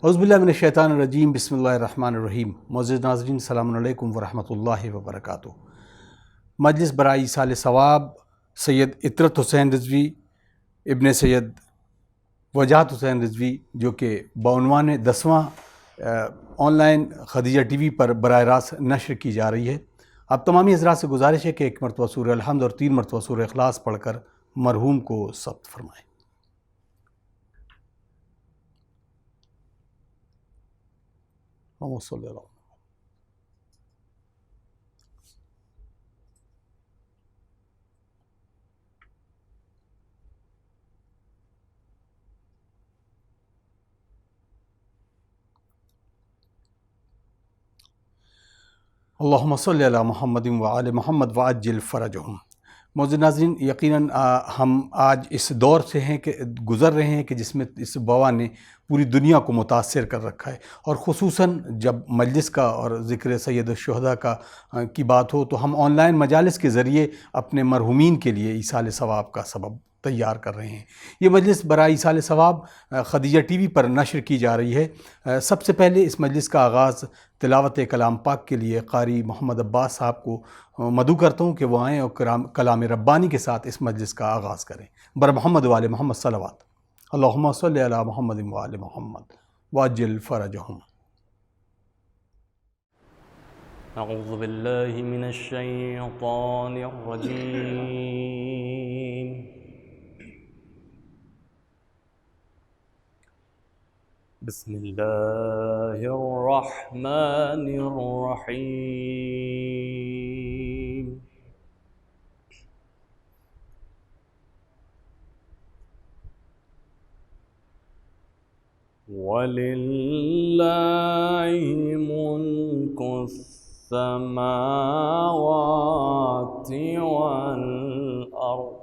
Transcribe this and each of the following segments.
اعوذ باللہ من الشیطان الرجیم، بسم اللہ الرحمن الرحیم۔ معزز ناظرین، السلام علیکم ورحمۃ اللہ وبرکاتہ۔ مجلس برائے ایصال ثواب سید عطرت حسین رضوی ابن سید وجاہت حسین رضوی، جو کہ بعنوان 10واں online Khadija TV پر براہ راست نشر کی جا رہی ہے۔ اب تمامی حضرات سے گزارش ہے کہ 1 مرتبہ سورہ الحمد اور 3 مرتبہ سورہ اخلاص پڑھ کر مرحوم کو ثبت فرمائیں۔ اللہم صلی اللہ علیہ وسلم۔ اللہم صلی علی محمد وآل محمد وعجل فرجہم۔ معزز ناظرین، یقیناً ہم آج اس دور سے ہیں کہ گزر رہے ہیں کہ جس میں اس وبا نے پوری دنیا کو متاثر کر رکھا ہے، اور خصوصاً جب مجلس کا اور ذکر سید الشہداء کی بات ہو تو ہم آن لائن مجالس کے ذریعے اپنے مرحومین کے لیے ایصال ثواب کا سبب تیار کر رہے ہیں۔ یہ مجلس برائے ایصال ثواب خدیجہ ٹی وی پر نشر کی جا رہی ہے۔ سب سے پہلے اس مجلس کا آغاز تلاوت کلام پاک کے لیے قاری محمد عباس صاحب کو مدعو کرتا ہوں کہ وہ آئیں اور کلام ربانی کے ساتھ اس مجلس کا آغاز کریں۔ بر محمد وآل محمد صلوات۔ اللہم صلی علی محمد وآل محمد وعجل فرجہم۔ اعوذ باللہ من الشیطان الرجیم، بسم اللہ الرحمن الرحیم۔ وَلِلَّهِ مُلْكُ السَّمَاوَاتِ وَالْأَرْضِ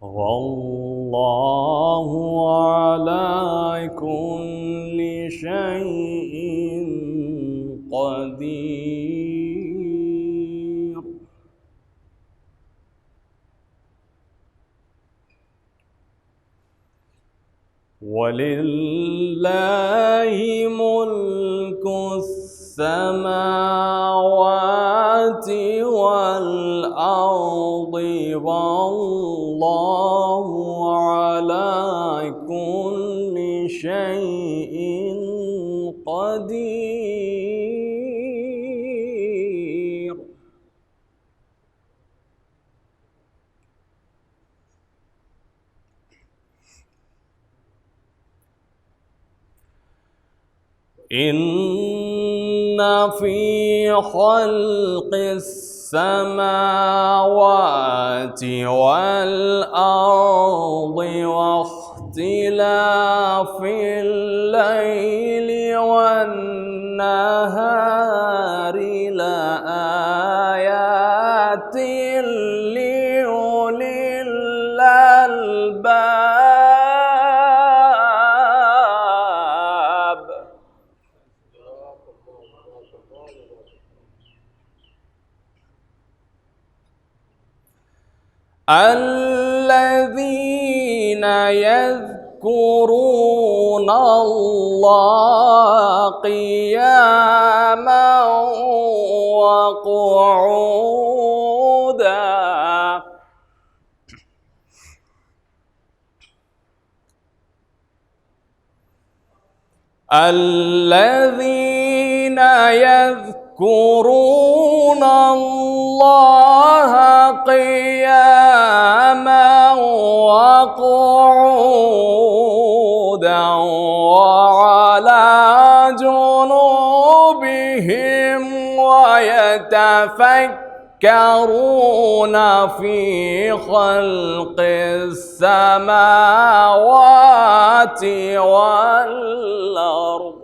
وَاللَّهُ عَلَى كُلِّ شَيْءٍ قَدِيرٌ۔ وَلِلَّهِ مُلْكُ السَّمَاوَاتِ وَالْأَرْضِ وَاللَّهُ عَلَى كُلِّ شَيْءٍ قَدِيرٌ۔ إِنَّ فِي خَلْقِ السَّمَاوَاتِ وَالْأَرْضِ وَاخْتِلَافِ اللَّيْلِ وَالنَّهَارِ لَآيَاتٍ لِأُولِي الْأَلْبَابِ۔ الذين يذكرون الله قياما وقعودا الذين يذكرون الله قياما وقعودا وعلى جنوبهم ويتفكرون في خلق السماوات والأرض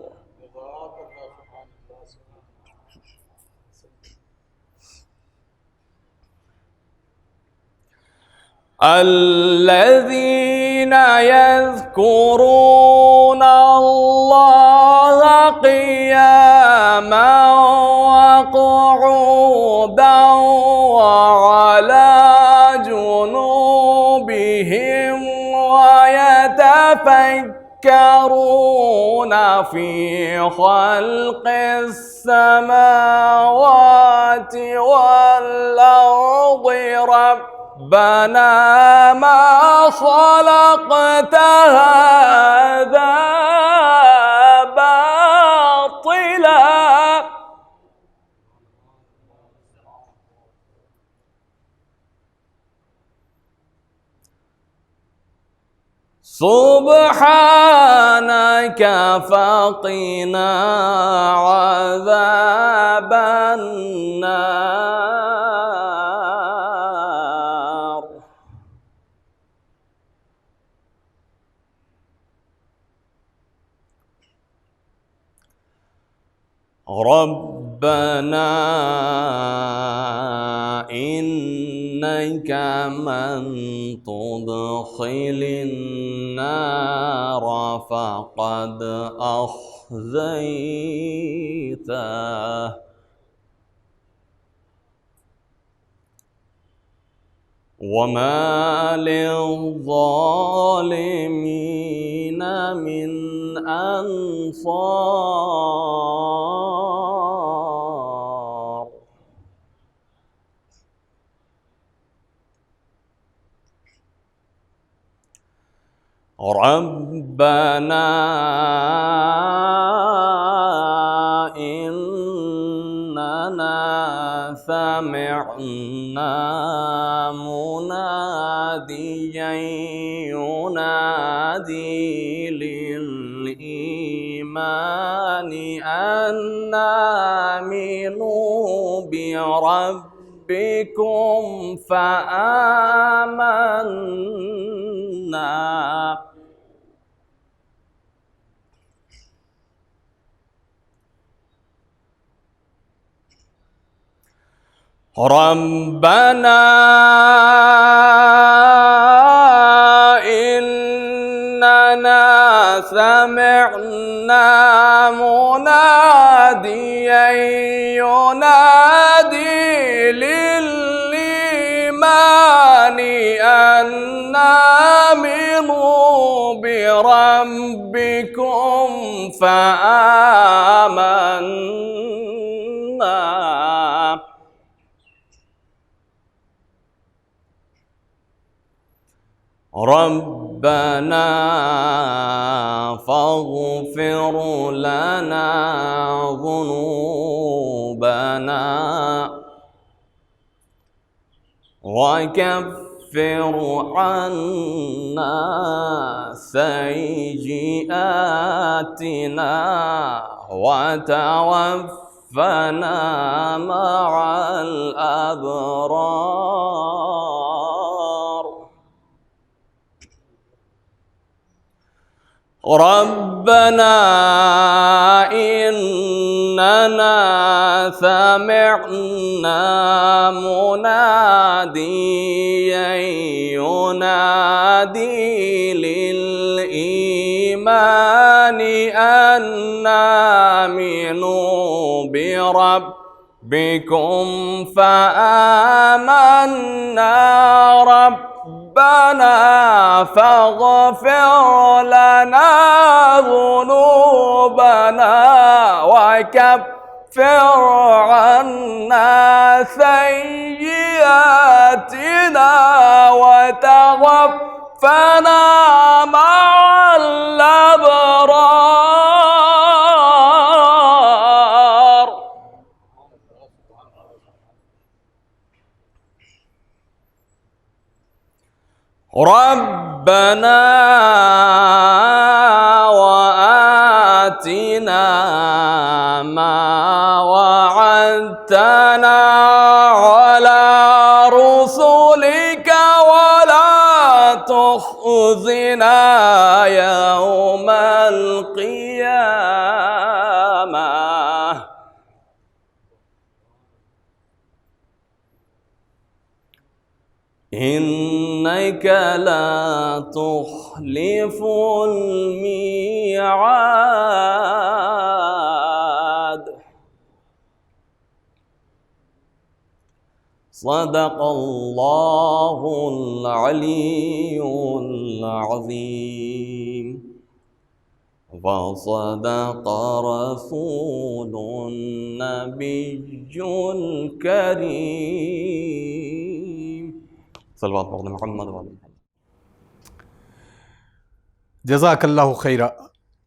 الذين يذكرون الله قياما وقعودا وعلى جنوبهم بهم ويتفكرون في خلق السماوات والأرض ربنا ما خلقت هذا باطلا سبحانك فقنا عذاب النار. ربنا إنك من تدخل النار فقد أخزيته وما للظالمين من أنصار. ربنا إننا سمعنا مناديا ينادي للإيمان أن آمنوا بربكم فآمنا. ربنا إننا سمعنا مناديا ينادي للإيمان أن آمنوا بربكم فآمنا. ربنا فاغفر لنا ذنوبنا وكفر عنا سيئاتنا وتوفنا مع الأبرار. ربنا إننا سمعنا مناديا ينادي للإيمان أن آمنوا بربكم فآمنا. ربنا فاغفر لنا ذنوبنا وكفر عنا سيئاتنا وتوفنا مع الأبرار. ربنا وآتنا ما وعدتنا على رسلك ولا تخزنا يوم القيامة إنك لا تخلف الميعاد. صدق اللہ العلی العظیم وصدق رسول النبی الکریم صلوات اللہ محمد وعلی محمد. جزاک اللہ خیرہ.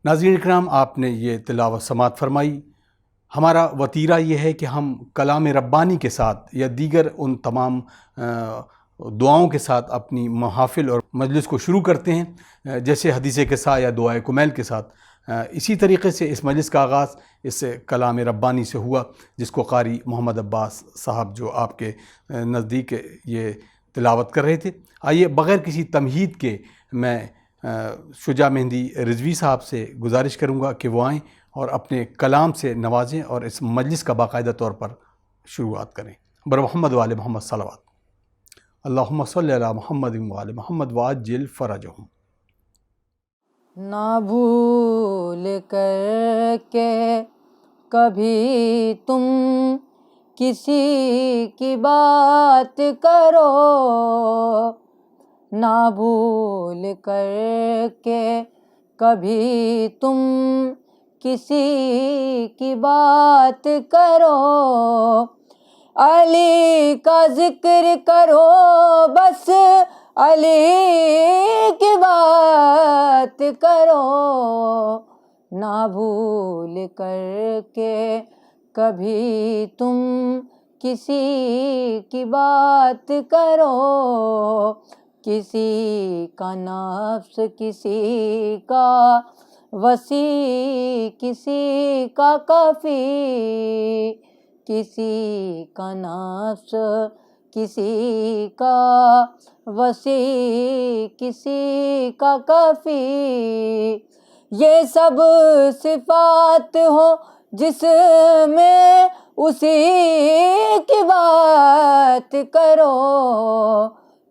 ناظرین اکرام، آپ نے یہ تلاوت سماعت فرمائی. ہمارا وتیرہ یہ ہے کہ ہم کلام ربانی کے ساتھ یا دیگر ان تمام دعاؤں کے ساتھ اپنی محافل اور مجلس کو شروع کرتے ہیں، جیسے حدیث قصہ یا دعائے کمیل کے ساتھ. اسی طریقے سے اس مجلس کا آغاز اس کلام ربانی سے ہوا، جس کو قاری محمد عباس صاحب جو آپ کے نزدیک یہ تلاوت کر رہے تھے. آئیے بغیر کسی تمہید کے میں شجاع مہندی رضوی صاحب سے گزارش کروں گا کہ وہ آئیں اور اپنے کلام سے نوازیں اور اس مجلس کا باقاعدہ طور پر شروعات کریں. بر محمد وآل محمد صلوات. اللہم صلی علی محمد وآل محمد وعجل فرجہم. نہ بھول کر کے کبھی تم کسی کی بات کرو، نہ بھول کر کے کبھی تم کسی کی بات کرو، علی کا ذکر کرو، بس علی کی بات کرو، نہ بھول کر کے کبھی تم کسی کی بات کرو، کسی کا نفس کسی کا وسیع کسی کا کافی، کسی کا نفس کسی کا وسیع کسی کا کافی، یہ سب صفات ہو جس میں اسی کی بات کرو،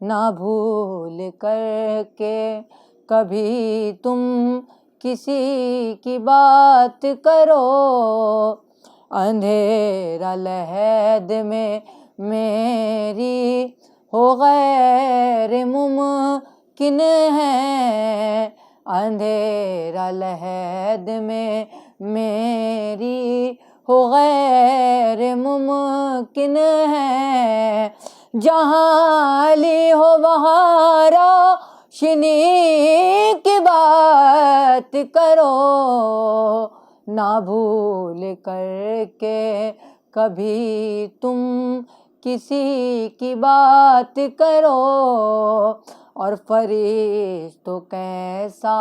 نہ بھول کر کے کبھی تم کسی کی بات کرو، اندھیرا لحد میں میری ہو غیر ممکن ہے، اندھیرا لحد میں میری ہو غیر ممکن ہے، جہاں علی ہو وہاں روشنی کی بات کرو، نہ بھول کر کے کبھی تم کسی کی بات کرو، اور فرشتوں کیسا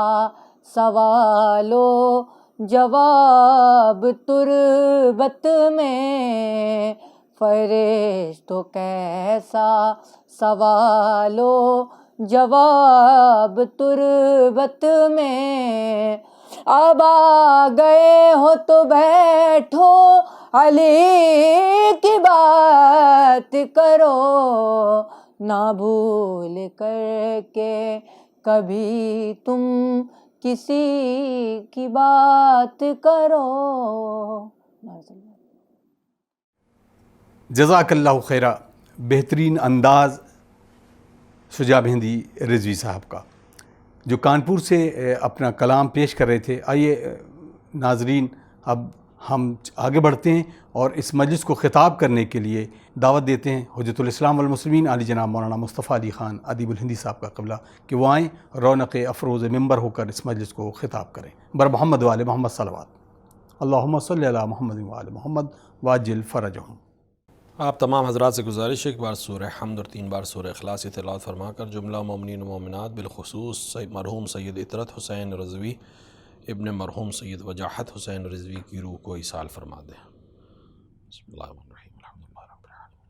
سوال و جواب تربت میں، فرشتوں کیسا سوال و جواب تربت میں، اب آ گئے ہو تو بیٹھو علی کی بات کرو، نہ بھول کر کے کبھی تم کسی کی بات کرو. جزاک اللہ خیرہ. بہترین انداز شجاع مہندی رضوی صاحب کا جو کانپور سے اپنا کلام پیش کر رہے تھے. آئیے ناظرین اب ہم آگے بڑھتے ہیں اور اس مجلس کو خطاب کرنے کے لیے دعوت دیتے ہیں حجت الاسلام والمسلمین علی جناب مولانا مصطفیٰ علی خان ادیب الہندی صاحب کا قبلہ کہ وہ آئیں رونق افروز ممبر ہو کر اس مجلس کو خطاب کریں. بر محمد وآل محمد صلوات. اللہم صلی علی محمد وآل محمد وعجل فرجہم. آپ تمام حضرات سے گزارش ہے ایک بار سورہ حمد اور 3 بار سورہ اخلاص کی تلاوت فرما کر جملہ مومنین و مومنات بالخصوص مرحوم سید اطرت حسین رضوی ابن مرحوم سید وجاحت حسین رضوی کی روح کو ایصال فرما دیں. بسم اللہ الرحمن الرحیم. الحمدللہ رب العالمین.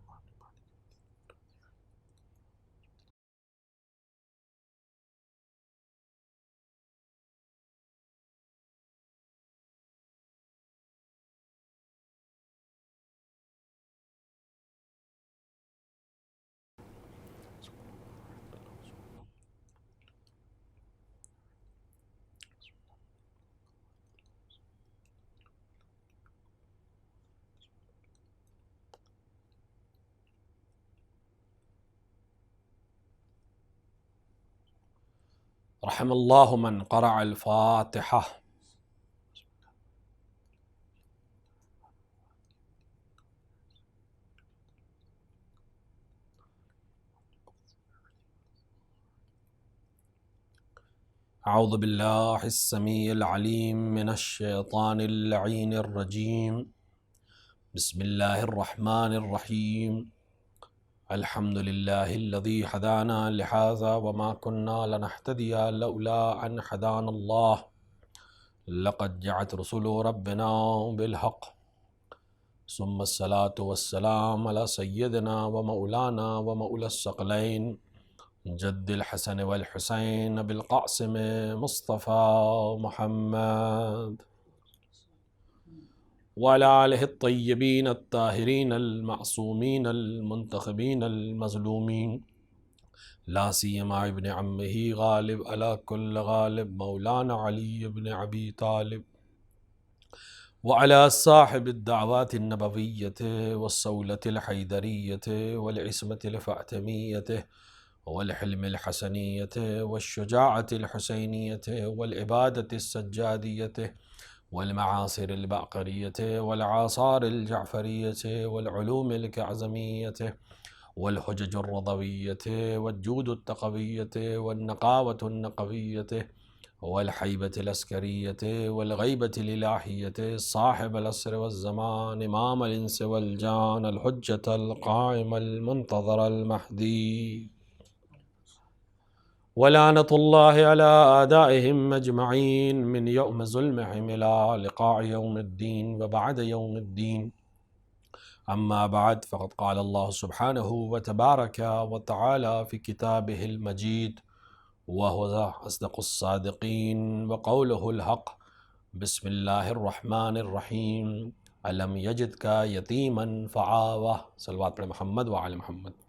رحم اللہ من قرأ الفاتحہ۔ اعوذ باللہ السمیع العلیم من الشیطان اللعین الرجیم، بسم اللہ الرحمن الرحیم، الحمد للہ الذی ہدانا لہذا وما كنا لنہتدی لولا ان ہدانا اللہ، لقد جاءت رسل ربنا بالحق، ثم الصلاة والسلام علی سیدنا ومولانا ومولا الثقلین جد الحسن والحسین بالقاسم مصطفى محمد وعلى آلہ الطیبین الطاہرین المعصومین المنتخبین المظلومین، لا سیما ابن عمہ غالب علی کل غالب مولانا علی بن ابی طالب، وعلى صاحب الدعوات النبویۃ والصولۃ الحیدریۃ والعصمۃ الفاطمیۃ والحلم الحسنیۃ والشجاعۃ الحسینیۃ والعبادۃ السجادیۃ والمعاصر الباقریۃ والعاصار الجعفریۃ والعلوم الکعظمیۃ والحجج الرضویۃ والجود التقویۃ والنقاوۃ النقویۃ والحیبۃ العسکریۃ والغیبۃ الالہیۃ صاحب العصر والزمان امام الانس والجان الحجۃ القائم المنتظر المہدی، ولعنۃ اللہ علی اعدائہم اجمعین من یوم ظلمہم الی لقاء یوم الدین وبعد یوم الدین، اما بعد فقد قال اللہ سبحانہ وتبارک وتعالی فی کتابہ المجید وہو اصدق الصادقین وقولہ الحق، بسم اللہ الرحمن الرحیم، الم یجدک یتیما فآوہ، صلوات پر محمد وعلی محمد۔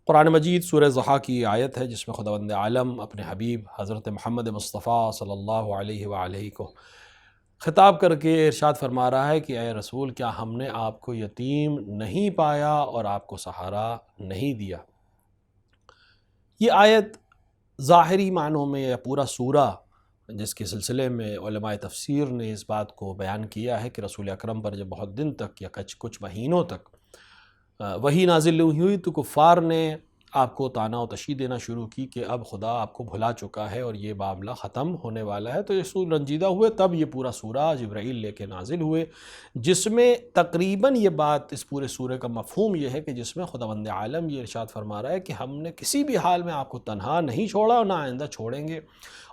قرآن مجید سورہ ضحیٰ کی آیت ہے جس میں خداوند عالم اپنے حبیب حضرت محمد مصطفیٰ صلی اللہ علیہ وآلہ کو خطاب کر کے ارشاد فرما رہا ہے کہ اے رسول، کیا ہم نے آپ کو یتیم نہیں پایا اور آپ کو سہارا نہیں دیا؟ یہ آیت ظاہری معنوں میں یا پورا سورہ جس کے سلسلے میں علماء تفسیر نے اس بات کو بیان کیا ہے کہ رسول اکرم پر جب بہت دن تک یا کچھ مہینوں تک وہی نازل ہوئی تو کفار نے آپ کو طعنہ و تشیح دینا شروع کی کہ اب خدا آپ کو بھلا چکا ہے اور یہ معاملہ ختم ہونے والا ہے، تو رسول رنجیدہ ہوئے۔ تب یہ پورا سورہ جبرائیل لے کے نازل ہوئے، جس میں تقریباً یہ بات، اس پورے سورے کا مفہوم یہ ہے کہ جس میں خداوند عالم یہ ارشاد فرما رہا ہے کہ ہم نے کسی بھی حال میں آپ کو تنہا نہیں چھوڑا اور نہ آئندہ چھوڑیں گے۔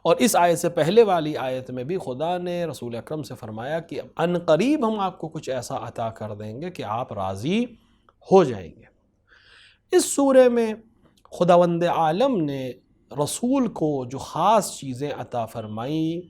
اور اس آیت سے پہلے والی آیت میں بھی خدا نے رسول اکرم سے فرمایا کہ ان قریب ہم آپ کو کچھ ایسا عطا کر دیں گے کہ آپ راضی ہو جائیں گے۔ اس سورے میں خداوند عالم نے رسول کو جو خاص چیزیں عطا فرمائیں،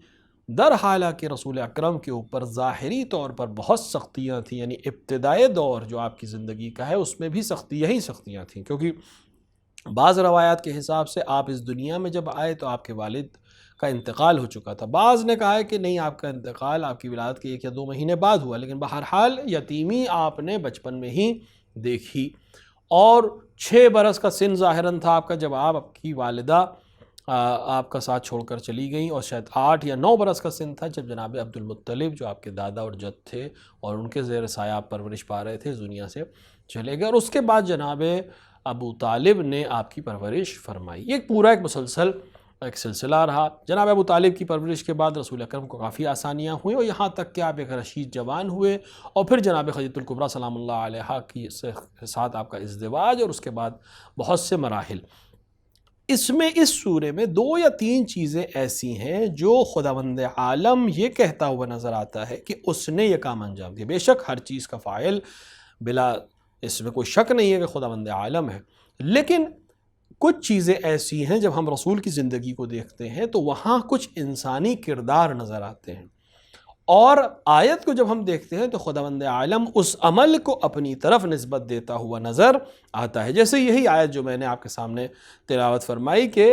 در حالہ کہ رسول اکرم کے اوپر ظاہری طور پر بہت سختیاں تھیں، یعنی ابتدائی دور جو آپ کی زندگی کا ہے اس میں بھی سختیاں ہی سختیاں تھیں، کیونکہ بعض روایات کے حساب سے آپ اس دنیا میں جب آئے تو آپ کے والد کا انتقال ہو چکا تھا، بعض نے کہا ہے کہ نہیں، آپ کا انتقال آپ کی ولادت کے 1 یا 2 مہینے بعد ہوا، لیکن بہرحال یتیمی آپ نے بچپن میں ہی دیکھی، اور 6 برس کا سن ظاہراً تھا آپ کا جب آپ کی والدہ آپ کا ساتھ چھوڑ کر چلی گئیں، اور شاید 8 یا 9 برس کا سن تھا جب جناب عبد المطلب جو آپ کے دادا اور جد تھے اور ان کے زیر سایہ آپ پرورش پا رہے تھے، اس دنیا سے چلے گئے، اور اس کے بعد جناب ابو طالب نے آپ کی پرورش فرمائی۔ یہ پورا ایک مسلسل ایک سلسلہ رہا۔ جناب ابو طالب کی پرورش کے بعد رسول اکرم کو کافی آسانیاں ہوئیں، اور یہاں تک کہ آپ ایک رشید جوان ہوئے، اور پھر جناب خدیجہ الکبریٰ سلام اللہ علیہا کی ساتھ آپ کا ازدواج، اور اس کے بعد بہت سے مراحل۔ اس میں اس سورے میں 2 یا 3 چیزیں ایسی ہیں جو خداوند عالم یہ کہتا ہوا نظر آتا ہے کہ اس نے یہ کام انجام دیا۔ بے شک ہر چیز کا فاعل بلا اس میں کوئی شک نہیں ہے کہ خداوند عالم ہے، لیکن کچھ چیزیں ایسی ہیں جب ہم رسول کی زندگی کو دیکھتے ہیں تو وہاں کچھ انسانی کردار نظر آتے ہیں، اور آیت کو جب ہم دیکھتے ہیں تو خداوند عالم اس عمل کو اپنی طرف نسبت دیتا ہوا نظر آتا ہے۔ جیسے یہی آیت جو میں نے آپ کے سامنے تلاوت فرمائی کہ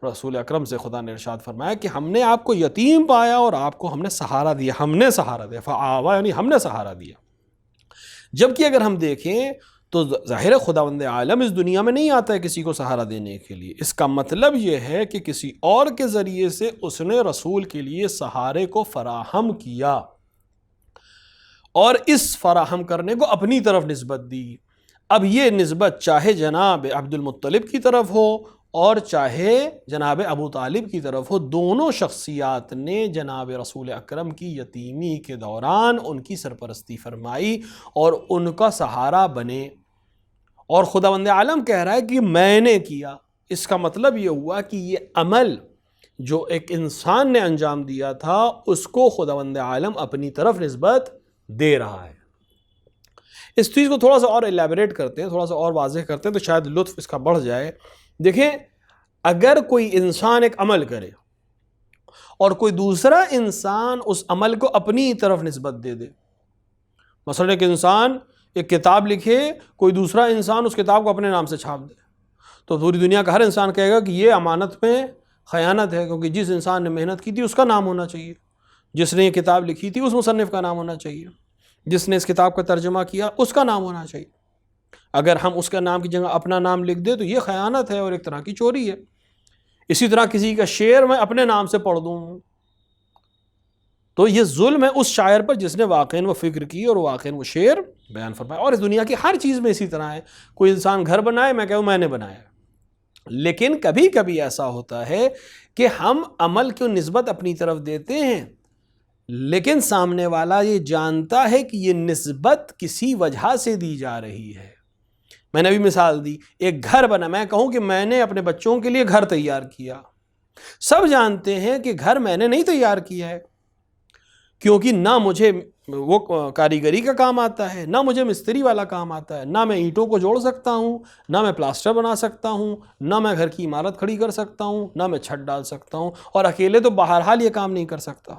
رسول اکرم سے خدا نے ارشاد فرمایا کہ ہم نے آپ کو یتیم پایا اور آپ کو ہم نے سہارا دیا، ہم نے سہارا دیا، فآوا یعنی ہم نے سہارا دیا۔ جبکہ اگر ہم دیکھیں تو ظاہر خداوند عالم اس دنیا میں نہیں آتا ہے کسی کو سہارا دینے کے لیے. اس کا مطلب یہ ہے کہ کسی اور کے ذریعے سے اس نے رسول کے لیے سہارے کو فراہم کیا اور اس فراہم کرنے کو اپنی طرف نسبت دی. اب یہ نسبت چاہے جناب عبد المطلب کی طرف ہو اور چاہے جناب ابو طالب کی طرف ہو، دونوں شخصیات نے جناب رسول اکرم کی یتیمی کے دوران ان کی سرپرستی فرمائی اور ان کا سہارا بنے. اور خداوند عالم کہہ رہا ہے کہ میں نے کیا. اس کا مطلب یہ ہوا کہ یہ عمل جو ایک انسان نے انجام دیا تھا اس کو خداوند عالم اپنی طرف نسبت دے رہا ہے. اس چیز کو تھوڑا سا اور ایلیبریٹ کرتے ہیں، تھوڑا سا اور واضح کرتے ہیں تو شاید لطف اس کا بڑھ جائے. دیکھیں، اگر کوئی انسان ایک عمل کرے اور کوئی دوسرا انسان اس عمل کو اپنی طرف نسبت دے دے، مثلا ایک انسان ایک کتاب لکھے، کوئی دوسرا انسان اس کتاب کو اپنے نام سے چھاپ دے، تو پوری دنیا کا ہر انسان کہے گا کہ یہ امانت میں خیانت ہے، کیونکہ جس انسان نے محنت کی تھی اس کا نام ہونا چاہیے، جس نے یہ کتاب لکھی تھی اس مصنف کا نام ہونا چاہیے، جس نے اس کتاب کا ترجمہ کیا اس کا نام ہونا چاہیے. اگر ہم اس کا نام کی جگہ اپنا نام لکھ دیں تو یہ خیانت ہے اور ایک طرح کی چوری ہے. اسی طرح کسی کا شعر میں اپنے نام سے پڑھ دوں تو یہ ظلم ہے اس شاعر پر جس نے واقعاً وہ فکر کی اور واقعاً وہ شعر بیان فرمایا. اور اس دنیا کی ہر چیز میں اسی طرح ہے. کوئی انسان گھر بنائے، میں کہوں میں نے بنایا، لیکن کبھی کبھی ایسا ہوتا ہے کہ ہم عمل کی نسبت اپنی طرف دیتے ہیں لیکن سامنے والا یہ جانتا ہے کہ یہ نسبت کسی وجہ سے دی جا رہی ہے. میں نے ابھی مثال دی، ایک گھر بنا، میں کہوں کہ میں نے اپنے بچوں کے لیے گھر تیار کیا. سب جانتے ہیں کہ گھر میں نے نہیں تیار کیا ہے، کیونکہ نہ مجھے وہ کاریگری کا کام آتا ہے، نہ مجھے مستری والا کام آتا ہے، نہ میں اینٹوں کو جوڑ سکتا ہوں، نہ میں پلاسٹر بنا سکتا ہوں، نہ میں گھر کی عمارت کھڑی کر سکتا ہوں، نہ میں چھت ڈال سکتا ہوں، اور اکیلے تو بہرحال یہ کام نہیں کر سکتا.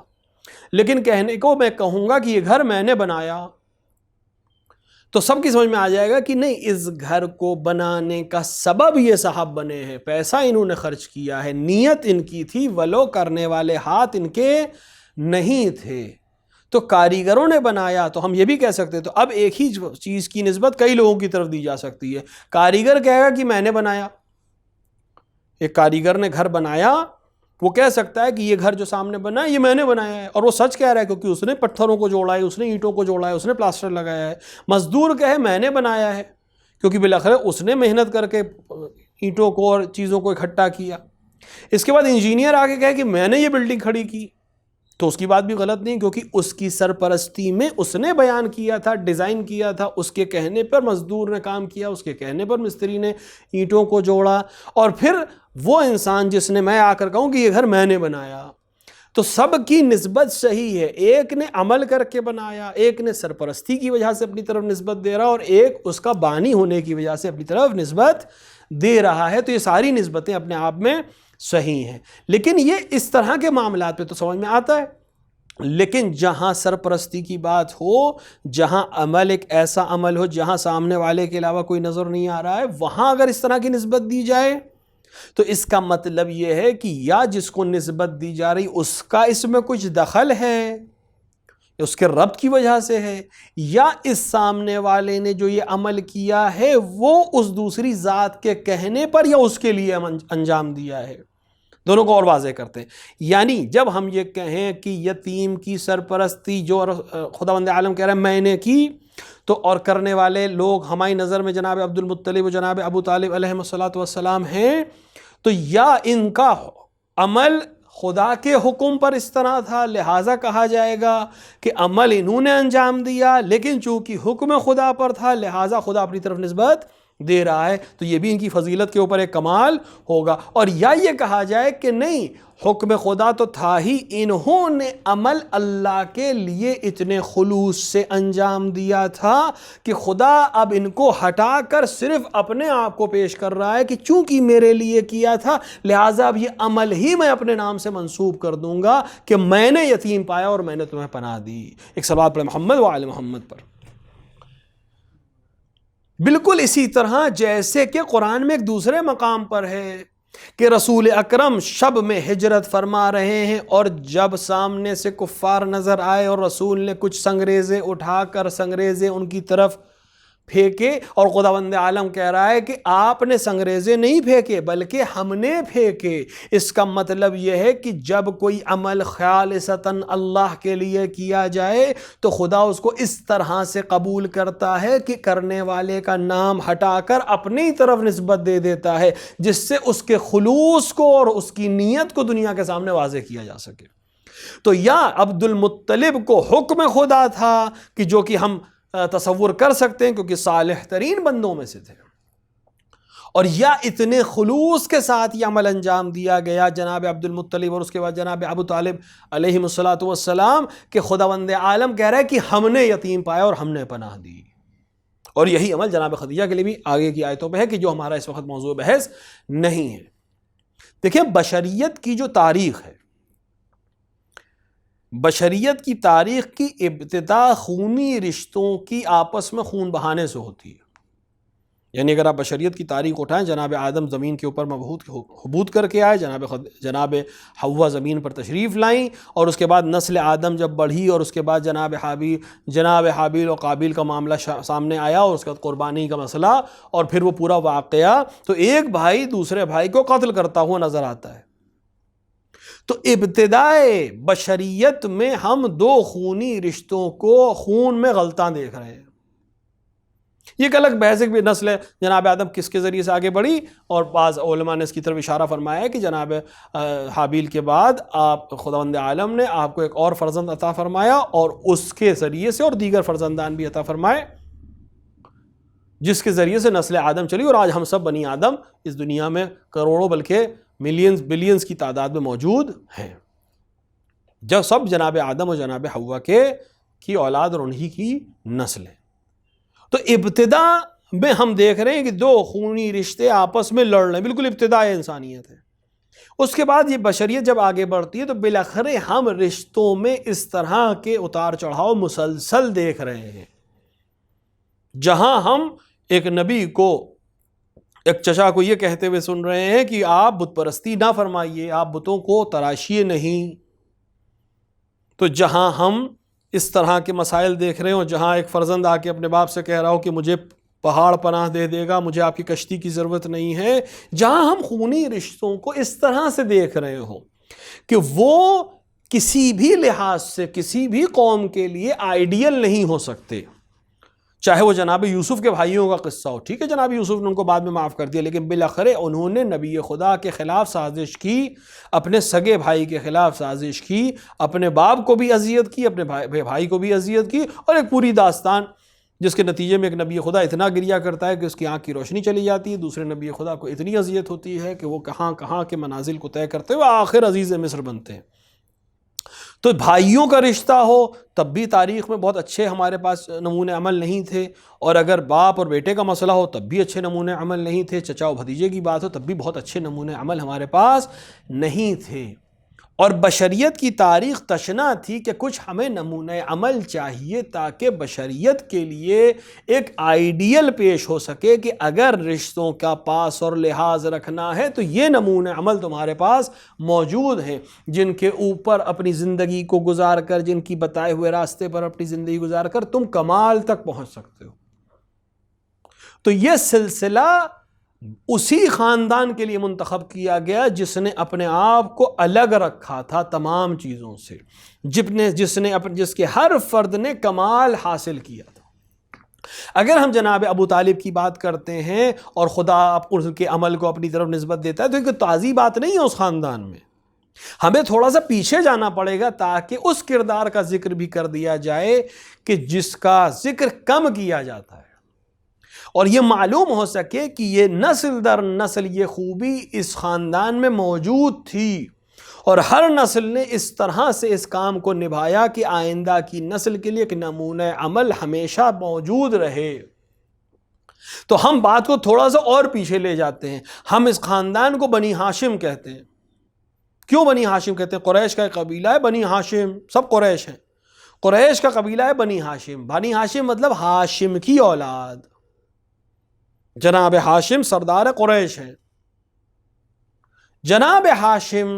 لیکن کہنے کو میں کہوں گا کہ یہ گھر میں نے بنایا تو سب کی سمجھ میں آ جائے گا کہ نہیں، اس گھر کو بنانے کا سبب یہ صاحب بنے ہیں، پیسہ انہوں نے خرچ کیا ہے، نیت ان کی تھی، ولو کرنے والے ہاتھ ان کے نہیں تھے. تو کاریگروں نے بنایا تو ہم یہ بھی کہہ سکتے. تو اب ایک ہی چیز کی نسبت کئی لوگوں کی طرف دی جا سکتی ہے. کاریگر کہے گا کہ میں نے بنایا. ایک کاریگر نے گھر بنایا، وہ کہہ سکتا ہے کہ یہ گھر جو سامنے بنا ہے یہ میں نے بنایا ہے، اور وہ سچ کہہ رہا ہے کیونکہ اس نے پتھروں کو جوڑا ہے، اس نے اینٹوں کو جوڑا ہے، اس نے پلاسٹر لگایا ہے. مزدور کہے میں نے بنایا ہے کیونکہ بالاخره اس نے محنت کر کے اینٹوں کو اور چیزوں کو اکٹھا کیا. اس کے بعد انجینئر آگے کہے کہ میں نے یہ بلڈنگ کھڑی کی، تو اس کی بات بھی غلط نہیں، کیونکہ اس کی سرپرستی میں اس نے بیان کیا تھا، ڈیزائن کیا تھا، اس کے کہنے پر مزدور نے کام کیا، اس کے کہنے پر مستری نے اینٹوں کو جوڑا. اور پھر وہ انسان جس نے میں آ کر کہوں کہ یہ گھر میں نے بنایا، تو سب کی نسبت صحیح ہے. ایک نے عمل کر کے بنایا، ایک نے سرپرستی کی وجہ سے اپنی طرف نسبت دے رہا، اور ایک اس کا بانی ہونے کی وجہ سے اپنی طرف نسبت دے رہا ہے. تو یہ ساری نسبتیں اپنے آپ میں صحیح ہیں. لیکن یہ اس طرح کے معاملات پہ تو سمجھ میں آتا ہے. لیکن جہاں سرپرستی کی بات ہو، جہاں عمل ایک ایسا عمل ہو جہاں سامنے والے کے علاوہ کوئی نظر نہیں آ رہا ہے، وہاں اگر اس طرح کی نسبت دی جائے تو اس کا مطلب یہ ہے کہ یا جس کو نسبت دی جا رہی اس کا اس میں کچھ دخل ہے، اس کے ربط کی وجہ سے ہے، یا اس سامنے والے نے جو یہ عمل کیا ہے وہ اس دوسری ذات کے کہنے پر یا اس کے لیے انجام دیا ہے. دونوں کو اور واضح کرتے ہیں. یعنی جب ہم یہ کہیں کہ یتیم کی سرپرستی جو خداوند عالم کہہ رہا ہے میں نے کی، تو اور کرنے والے لوگ ہماری نظر میں جناب عبد المطلب و جناب ابو طالب علیہ السلام ہیں، تو یا ان کا عمل خدا کے حکم پر اس طرح تھا لہٰذا کہا جائے گا کہ عمل انہوں نے انجام دیا، لیکن چونکہ حکم خدا پر تھا لہٰذا خدا اپنی طرف نسبت دے رہا ہے، تو یہ بھی ان کی فضیلت کے اوپر ایک کمال ہوگا. اور یا یہ کہا جائے کہ نہیں، حکم خدا تو تھا ہی، انہوں نے عمل اللہ کے لیے اتنے خلوص سے انجام دیا تھا کہ خدا اب ان کو ہٹا کر صرف اپنے آپ کو پیش کر رہا ہے کہ چونکہ میرے لیے کیا تھا لہٰذا اب یہ عمل ہی میں اپنے نام سے منسوب کر دوں گا کہ میں نے یتیم پایا اور میں نے تمہیں پناہ دی. ایک صلوات پڑھیں محمد و آل محمد پر. بالکل اسی طرح جیسے کہ قرآن میں ایک دوسرے مقام پر ہے کہ رسول اکرم شب میں ہجرت فرما رہے ہیں، اور جب سامنے سے کفار نظر آئے اور رسول نے کچھ سنگریزے اٹھا کر سنگریزے ان کی طرف پھینکے، اور خداوند عالم کہہ رہا ہے کہ آپ نے سنگریزے نہیں پھینکے بلکہ ہم نے پھینکے۔ اس کا مطلب یہ ہے کہ جب کوئی عمل خالصتاً اللہ کے لیے کیا جائے تو خدا اس کو اس طرح سے قبول کرتا ہے کہ کرنے والے کا نام ہٹا کر اپنی طرف نسبت دے دیتا ہے، جس سے اس کے خلوص کو اور اس کی نیت کو دنیا کے سامنے واضح کیا جا سکے۔ تو یا عبد المطلب کو حکم خدا تھا کہ جو کہ ہم تصور کر سکتے ہیں کیونکہ صالح ترین بندوں میں سے تھے، اور یا اتنے خلوص کے ساتھ یہ عمل انجام دیا گیا جناب عبد المطلب اور اس کے بعد جناب ابو طالب علیہ السلام کہ خداوند عالم کہہ رہا ہے کہ ہم نے یتیم پایا اور ہم نے پناہ دی۔ اور یہی عمل جناب خدیجہ کے لیے بھی آگے کی آیتوں میں ہے کہ جو ہمارا اس وقت موضوع بحث نہیں ہے۔ دیکھیں بشریت کی جو تاریخ ہے، بشریت کی تاریخ کی ابتدا خونی رشتوں کی آپس میں خون بہانے سے ہوتی ہے۔ یعنی اگر آپ بشریت کی تاریخ اٹھائیں، جناب آدم زمین کے اوپر حبوط کر کے آئے، جناب حوا زمین پر تشریف لائیں، اور اس کے بعد نسل آدم جب بڑھی، اور اس کے بعد جناب حابیل و قابیل کا معاملہ سامنے آیا، اور اس کے بعد قربانی کا مسئلہ، اور پھر وہ پورا واقعہ، تو ایک بھائی دوسرے بھائی کو قتل کرتا ہوا نظر آتا ہے۔ تو ابتدائے بشریت میں ہم دو خونی رشتوں کو خون میں غلطاں دیکھ رہے ہیں۔ یہ ایک الگ بحث ہے کہ نسل جناب آدم کس کے ذریعے سے آگے بڑھی، اور بعض علماء نے اس کی طرف اشارہ فرمایا ہے کہ جناب حابیل کے بعد آپ خداوند عالم نے آپ کو ایک اور فرزند عطا فرمایا، اور اس کے ذریعے سے اور دیگر فرزندان بھی عطا فرمائے، جس کے ذریعے سے نسل آدم چلی، اور آج ہم سب بنی آدم اس دنیا میں کروڑوں بلکہ ملینز بلینز کی تعداد میں موجود ہیں، جو سب جناب آدم اور جناب حوا کی اولاد اور انہی کی نسل ہے۔ تو ابتدا میں ہم دیکھ رہے ہیں کہ دو خونی رشتے آپس میں لڑ رہے ہیں، بالکل ابتدائے انسانیت ہے۔ اس کے بعد یہ بشریت جب آگے بڑھتی ہے تو بالاخرے ہم رشتوں میں اس طرح کے اتار چڑھاؤ مسلسل دیکھ رہے ہیں، جہاں ہم ایک نبی کو، ایک چچا کو یہ کہتے ہوئے سن رہے ہیں کہ آپ بت پرستی نہ فرمائیے، آپ بتوں کو تراشیے نہیں۔ تو جہاں ہم اس طرح کے مسائل دیکھ رہے ہوں، جہاں ایک فرزند آ کے اپنے باپ سے کہہ رہا ہو کہ مجھے پہاڑ پناہ دے دے گا، مجھے آپ کی کشتی کی ضرورت نہیں ہے، جہاں ہم خونی رشتوں کو اس طرح سے دیکھ رہے ہوں کہ وہ کسی بھی لحاظ سے کسی بھی قوم کے لیے آئیڈیل نہیں ہو سکتے، چاہے وہ جناب یوسف کے بھائیوں کا قصہ ہو، ٹھیک ہے جناب یوسف نے ان کو بعد میں معاف کر دیا، لیکن بالآخر انہوں نے نبی خدا کے خلاف سازش کی، اپنے سگے بھائی کے خلاف سازش کی، اپنے باپ کو بھی اذیت کی، اپنے بھائی کو بھی اذیت کی، اور ایک پوری داستان جس کے نتیجے میں ایک نبی خدا اتنا گریا کرتا ہے کہ اس کی آنکھ کی روشنی چلی جاتی ہے، دوسرے نبی خدا کو اتنی اذیت ہوتی ہے کہ وہ کہاں کہاں کے منازل کو طے کرتے ہوئے آخر عزیز مصر بنتے ہیں۔ تو بھائیوں کا رشتہ ہو تب بھی تاریخ میں بہت اچھے ہمارے پاس نمونے عمل نہیں تھے، اور اگر باپ اور بیٹے کا مسئلہ ہو تب بھی اچھے نمونے عمل نہیں تھے، چچا و بھتیجے کی بات ہو تب بھی بہت اچھے نمونے عمل ہمارے پاس نہیں تھے۔ اور بشریت کی تاریخ تشنا تھی کہ کچھ ہمیں نمونے عمل چاہیے تاکہ بشریت کے لیے ایک آئیڈیل پیش ہو سکے کہ اگر رشتوں کا پاس اور لحاظ رکھنا ہے تو یہ نمونے عمل تمہارے پاس موجود ہیں، جن کے اوپر اپنی زندگی کو گزار کر، جن کی بتائے ہوئے راستے پر اپنی زندگی گزار کر تم کمال تک پہنچ سکتے ہو۔ تو یہ سلسلہ اسی خاندان کے لیے منتخب کیا گیا جس نے اپنے آپ کو الگ رکھا تھا تمام چیزوں سے، جس کے ہر فرد نے کمال حاصل کیا تھا۔ اگر ہم جناب ابو طالب کی بات کرتے ہیں اور خدا ان کے عمل کو اپنی طرف نسبت دیتا ہے تو ایک تازی بات نہیں ہے اس خاندان میں، ہمیں تھوڑا سا پیچھے جانا پڑے گا تاکہ اس کردار کا ذکر بھی کر دیا جائے کہ جس کا ذکر کم کیا جاتا ہے، اور یہ معلوم ہو سکے کہ یہ نسل در نسل یہ خوبی اس خاندان میں موجود تھی، اور ہر نسل نے اس طرح سے اس کام کو نبھایا کہ آئندہ کی نسل کے لیے ایک نمونہ عمل ہمیشہ موجود رہے۔ تو ہم بات کو تھوڑا سا اور پیچھے لے جاتے ہیں، ہم اس خاندان کو بنی ہاشم کہتے ہیں۔ کیوں بنی ہاشم کہتے ہیں؟ قریش کا ایک قبیلہ ہے بنی ہاشم، سب قریش ہیں، قریش کا قبیلہ ہے بنی ہاشم۔ بنی ہاشم مطلب ہاشم کی اولاد، جناب ہاشم سردار قریش ہیں۔ جناب ہاشم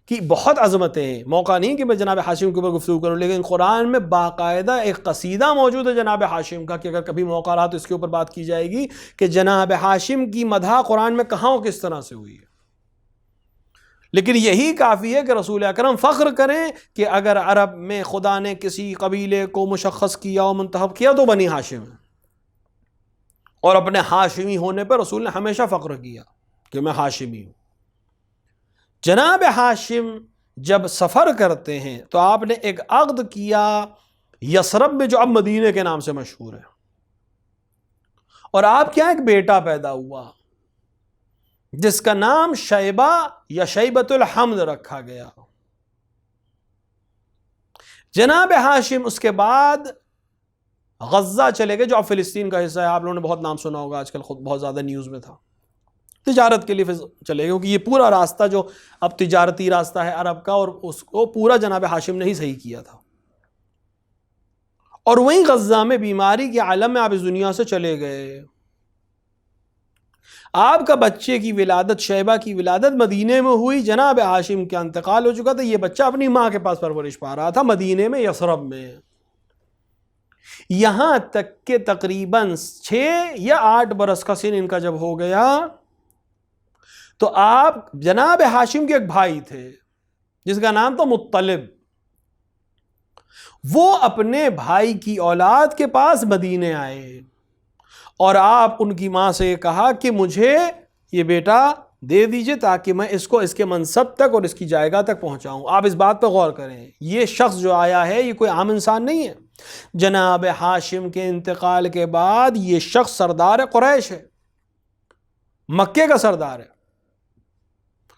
کی بہت عظمتیں ہیں. موقع نہیں کہ میں جناب ہاشم کے اوپر گفتگو کروں، لیکن قرآن میں باقاعدہ ایک قصیدہ موجود ہے جناب ہاشم کا، کہ اگر کبھی موقع رہا تو اس کے اوپر بات کی جائے گی کہ جناب ہاشم کی مدح قرآن میں کہاں و کس طرح سے ہوئی ہے. لیکن یہی کافی ہے کہ رسول اکرم فخر کریں کہ اگر عرب میں خدا نے کسی قبیلے کو مشخص کیا و منتخب کیا تو بنی ہاشم ہے، اور اپنے ہاشمی ہونے پر رسول نے ہمیشہ فخر کیا کہ میں ہاشمی ہوں. جناب ہاشم جب سفر کرتے ہیں تو آپ نے ایک عقد کیا یثرب میں، جو اب مدینہ کے نام سے مشہور ہے، اور آپ کیا ایک بیٹا پیدا ہوا جس کا نام شیبہ یا شیبۃ الحمد رکھا گیا. جناب ہاشم اس کے بعد غزہ چلے گئے، جو اب فلسطین کا حصہ ہے. آپ لوگوں نے بہت نام سنا ہوگا، آج کل خود بہت زیادہ نیوز میں تھا. تجارت کے لیے چلے گئے، کیونکہ یہ پورا راستہ جو اب تجارتی راستہ ہے عرب کا، اور اس کو پورا جناب ہاشم نے ہی صحیح کیا تھا. اور وہیں غزہ میں بیماری کے عالم میں آپ اس دنیا سے چلے گئے. آپ کا بچے کی ولادت، شیبہ کی ولادت مدینے میں ہوئی. جناب ہاشم کا انتقال ہو چکا تھا. یہ بچہ اپنی ماں کے پاس پرورش پا رہا تھا مدینے میں، یثرب میں. یہاں تک کہ تقریباً 6 یا 8 برس کا سن ان کا جب ہو گیا تو آپ جناب ہاشم کے ایک بھائی تھے جس کا نام تھا مطلب. وہ اپنے بھائی کی اولاد کے پاس مدینے آئے اور آپ ان کی ماں سے یہ کہا کہ مجھے یہ بیٹا دے دیجئے تاکہ میں اس کو اس کے منصب تک اور اس کی جائیگاہ تک پہنچاؤں. آپ اس بات پہ غور کریں، یہ شخص جو آیا ہے یہ کوئی عام انسان نہیں ہے. جناب ہاشم کے انتقال کے بعد یہ شخص سردار قریش ہے، مکے کا سردار ہے.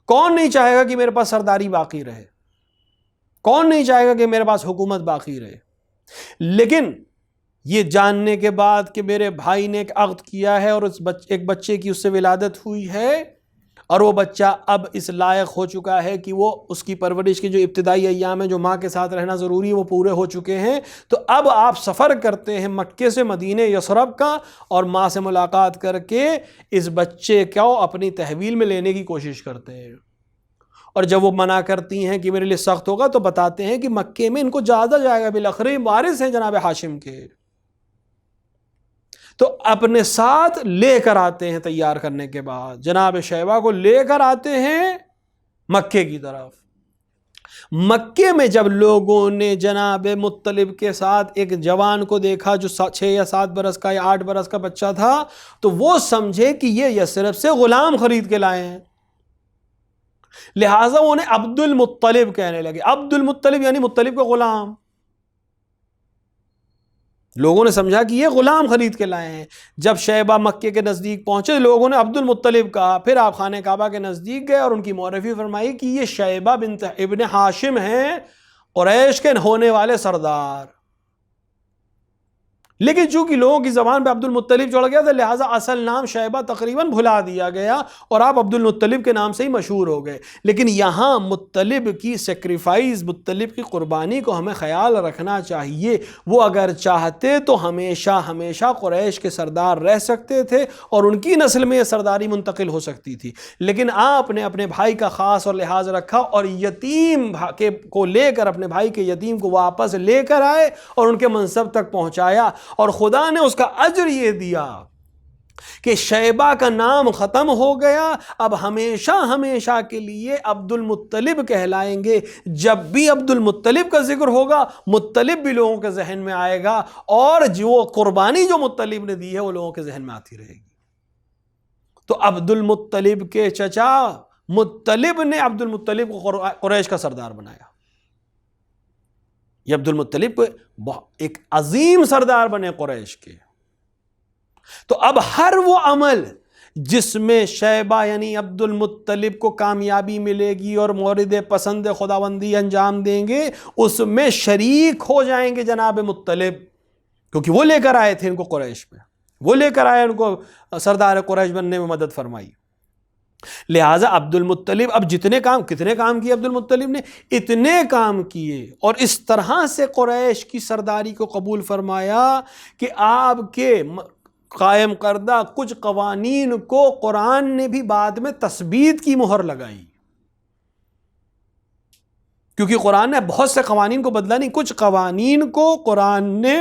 کون نہیں چاہے گا کہ میرے پاس سرداری باقی رہے؟ کون نہیں چاہے گا کہ میرے پاس حکومت باقی رہے؟ لیکن یہ جاننے کے بعد کہ میرے بھائی نے ایک عقد کیا ہے اور ایک بچے کی اس سے ولادت ہوئی ہے، اور وہ بچہ اب اس لائق ہو چکا ہے کہ وہ اس کی پرورش کے جو ابتدائی ایام ہیں جو ماں کے ساتھ رہنا ضروری ہے وہ پورے ہو چکے ہیں، تو اب آپ سفر کرتے ہیں مکے سے مدینہ یثرب کا، اور ماں سے ملاقات کر کے اس بچے کو اپنی تحویل میں لینے کی کوشش کرتے ہیں. اور جب وہ منع کرتی ہیں کہ میرے لیے سخت ہوگا تو بتاتے ہیں کہ مکے میں ان کو جازا جائے گا، بالآخر وارث ہیں جناب ہاشم کے، تو اپنے ساتھ لے کر آتے ہیں. تیار کرنے کے بعد جناب شیبہ کو لے کر آتے ہیں مکے کی طرف. مکے میں جب لوگوں نے جناب مطلب کے ساتھ ایک جوان کو دیکھا جو 6 یا 7 برس کا یا 8 برس کا بچہ تھا، تو وہ سمجھے کہ یہ یثرب سے غلام خرید کے لائے ہیں، لہٰذا انہیں عبد المطلب کہنے لگے. عبد المطلب یعنی مطلب کا غلام. لوگوں نے سمجھا کہ یہ غلام خرید کے لائے ہیں. جب شیبہ مکے کے نزدیک پہنچے لوگوں نے عبد المطلب کہا. پھر آپ خانہ کعبہ کے نزدیک گئے اور ان کی معرفی فرمائی کہ یہ شیبہ بنت ابن ہاشم ہیں، قریش کے ہونے والے سردار. لیکن چونکہ لوگوں کی زبان پہ عبد المطلب چڑھ گیا تھا، لہٰذا اصل نام شیبہ تقریباً بھلا دیا گیا اور آپ عبد المطلب کے نام سے ہی مشہور ہو گئے. لیکن یہاں مطلب کی سیکریفائس، مطلب کی قربانی کو ہمیں خیال رکھنا چاہیے. وہ اگر چاہتے تو ہمیشہ ہمیشہ قریش کے سردار رہ سکتے تھے اور ان کی نسل میں یہ سرداری منتقل ہو سکتی تھی. لیکن آپ نے اپنے بھائی کا خاص اور لحاظ رکھا اور یتیم کو لے کر، اپنے بھائی کے یتیم کو واپس لے کر آئے اور ان کے منصب تک پہنچایا. اور خدا نے اس کا اجر یہ دیا کہ شیبہ کا نام ختم ہو گیا. اب ہمیشہ ہمیشہ کے لیے عبد المطلب کہلائیں گے. جب بھی عبد المطلب کا ذکر ہوگا مطلب بھی لوگوں کے ذہن میں آئے گا، اور جو قربانی جو مطلب نے دی ہے وہ لوگوں کے ذہن میں آتی رہے گی. تو عبد المطلب کے چچا مطلب نے عبد المطلب کو قریش کا سردار بنایا. یہ عبد المطلب کو ایک عظیم سردار بنے قریش کے. تو اب ہر وہ عمل جس میں شیبہ یعنی عبد المطلب کو کامیابی ملے گی اور مورد پسند خداوندی انجام دیں گے، اس میں شریک ہو جائیں گے جناب مطلب، کیونکہ وہ لے کر آئے تھے ان کو قریش میں، وہ لے کر آئے ان کو سردار قریش بننے میں مدد فرمائی. لہٰذا عبد المطلب اب کتنے کام کیے عبد المطلب نے، اتنے کام کیے اور اس طرح سے قریش کی سرداری کو قبول فرمایا کہ آپ کے قائم کردہ کچھ قوانین کو قرآن نے بھی بعد میں تثبیت کی مہر لگائی. کیونکہ قرآن نے بہت سے قوانین کو بدلا نہیں، کچھ قوانین کو قرآن نے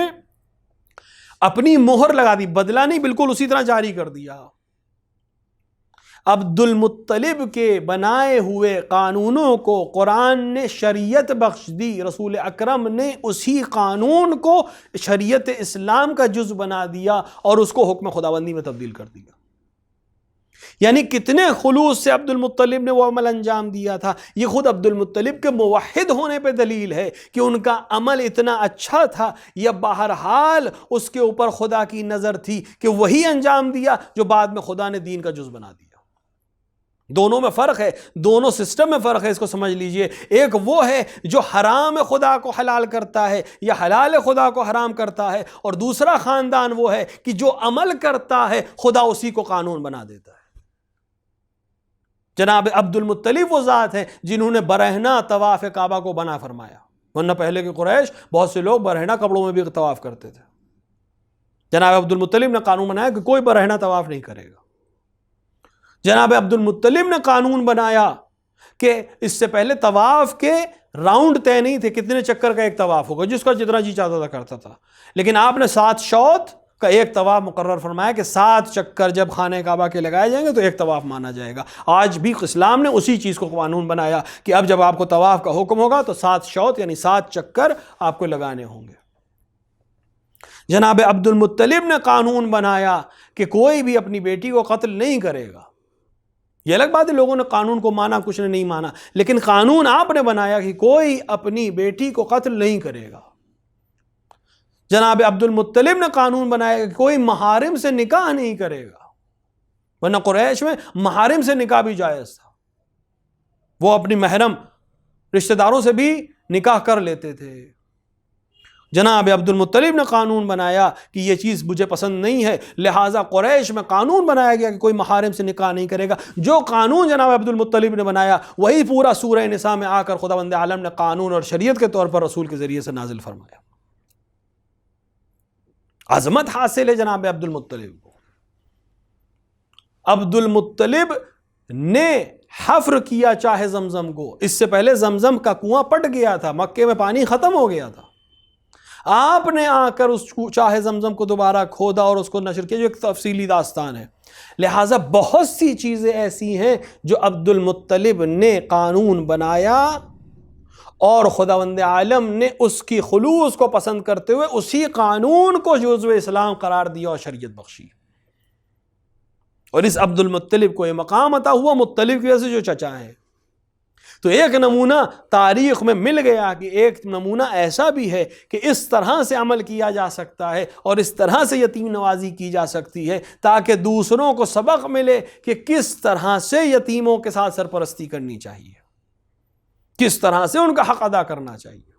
اپنی مہر لگا دی، بدلا نہیں، بالکل اسی طرح جاری کر دیا۔ عبد المطلب کے بنائے ہوئے قانونوں کو قرآن نے شریعت بخش دی، رسول اکرم نے اسی قانون کو شریعت اسلام کا جز بنا دیا اور اس کو حکم خداوندی میں تبدیل کر دیا۔ یعنی کتنے خلوص سے عبد المطلب نے وہ عمل انجام دیا تھا، یہ خود عبد المطلب کے موحد ہونے پہ دلیل ہے کہ ان کا عمل اتنا اچھا تھا، یا بہرحال اس کے اوپر خدا کی نظر تھی کہ وہی انجام دیا جو بعد میں خدا نے دین کا جز بنا دیا۔ دونوں میں فرق ہے، دونوں سسٹم میں فرق ہے، اس کو سمجھ لیجئے۔ ایک وہ ہے جو حرام خدا کو حلال کرتا ہے یا حلال خدا کو حرام کرتا ہے، اور دوسرا خاندان وہ ہے کہ جو عمل کرتا ہے خدا اسی کو قانون بنا دیتا ہے۔ جناب عبد المطلب وہ ذات ہیں جنہوں نے برہنہ طواف کعبہ کو بنا فرمایا، ورنہ پہلے کے قریش بہت سے لوگ برہنہ کپڑوں میں بھی طواف کرتے تھے۔ جناب عبد المطلب نے قانون بنایا کہ کوئی برہنہ طواف نہیں کرے گا۔ جناب عبد المطلب نے قانون بنایا کہ اس سے پہلے طواف کے راؤنڈ طے نہیں تھے، کتنے چکر کا ایک طواف ہوگا، جس کا جتنا جی چاہتا تھا کرتا تھا، لیکن آپ نے 7 شوط کا ایک طواف مقرر فرمایا کہ 7 چکر جب خانہ کعبہ کے لگائے جائیں گے تو ایک طواف مانا جائے گا۔ آج بھی اسلام نے اسی چیز کو قانون بنایا کہ اب جب آپ کو طواف کا حکم ہوگا تو 7 شوط یعنی 7 چکر آپ کو لگانے ہوں گے۔ جناب عبد المطلب نے قانون بنایا کہ کوئی بھی اپنی بیٹی کو قتل نہیں کرے گا۔ یہ الگ بات ہے لوگوں نے قانون کو مانا، کچھ نے نہیں مانا، لیکن قانون آپ نے بنایا کہ کوئی اپنی بیٹی کو قتل نہیں کرے گا۔ جناب عبد المطلب نے قانون بنایا کہ کوئی محارم سے نکاح نہیں کرے گا، ورنہ قریش میں محارم سے نکاح بھی جائز تھا، وہ اپنی محرم رشتہ داروں سے بھی نکاح کر لیتے تھے۔ جناب عبد المطلب نے قانون بنایا کہ یہ چیز مجھے پسند نہیں ہے، لہٰذا قریش میں قانون بنایا گیا کہ کوئی محارم سے نکاح نہیں کرے گا۔ جو قانون جناب عبد المطلب نے بنایا وہی پورا سورہ نساء میں آ کر خداوند عالم نے قانون اور شریعت کے طور پر رسول کے ذریعے سے نازل فرمایا۔ عظمت حاصل ہے جناب عبد المطلب کو۔ عبد المطلب نے حفر کیا چاہے زمزم کو، اس سے پہلے زمزم کا کنواں پٹ گیا تھا، مکے میں پانی ختم ہو گیا تھا، آپ نے آ کر اس چاہے زمزم کو دوبارہ کھودا اور اس کو نشر کیا، جو ایک تفصیلی داستان ہے۔ لہٰذا بہت سی چیزیں ایسی ہیں جو عبد المطلب نے قانون بنایا اور خداوند عالم نے اس کی خلوص کو پسند کرتے ہوئے اسی قانون کو جزو اسلام قرار دیا اور شریعت بخشی، اور اس عبد المطلب کو یہ مقام عطا ہوا مطلب کی وجہ سے جو چچا ہے۔ تو ایک نمونہ تاریخ میں مل گیا کہ ایک نمونہ ایسا بھی ہے کہ اس طرح سے عمل کیا جا سکتا ہے اور اس طرح سے یتیم نوازی کی جا سکتی ہے تاکہ دوسروں کو سبق ملے کہ کس طرح سے یتیموں کے ساتھ سرپرستی کرنی چاہیے، کس طرح سے ان کا حق ادا کرنا چاہیے۔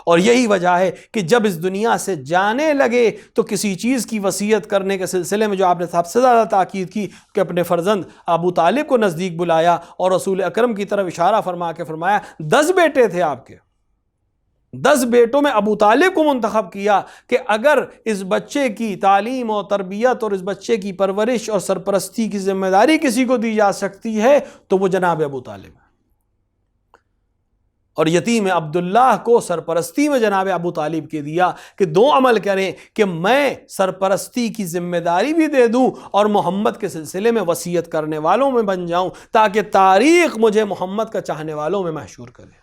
اور یہی وجہ ہے کہ جب اس دنیا سے جانے لگے تو کسی چیز کی وصیت کرنے کے سلسلے میں جو آپ نے سب سے زیادہ تاکید کی کہ اپنے فرزند ابو طالب کو نزدیک بلایا اور رسول اکرم کی طرف اشارہ فرما کے فرمایا 10 بیٹے تھے آپ کے، 10 بیٹوں میں ابو طالب کو منتخب کیا کہ اگر اس بچے کی تعلیم اور تربیت اور اس بچے کی پرورش اور سرپرستی کی ذمہ داری کسی کو دی جا سکتی ہے تو وہ جناب ابو طالب ہے، اور یتیم عبداللہ کو سرپرستی میں جناب ابو طالب کے دیا کہ 2 عمل کریں کہ میں سرپرستی کی ذمہ داری بھی دے دوں اور محمد کے سلسلے میں وصیت کرنے والوں میں بن جاؤں تاکہ تاریخ مجھے محمد کا چاہنے والوں میں محشور کرے۔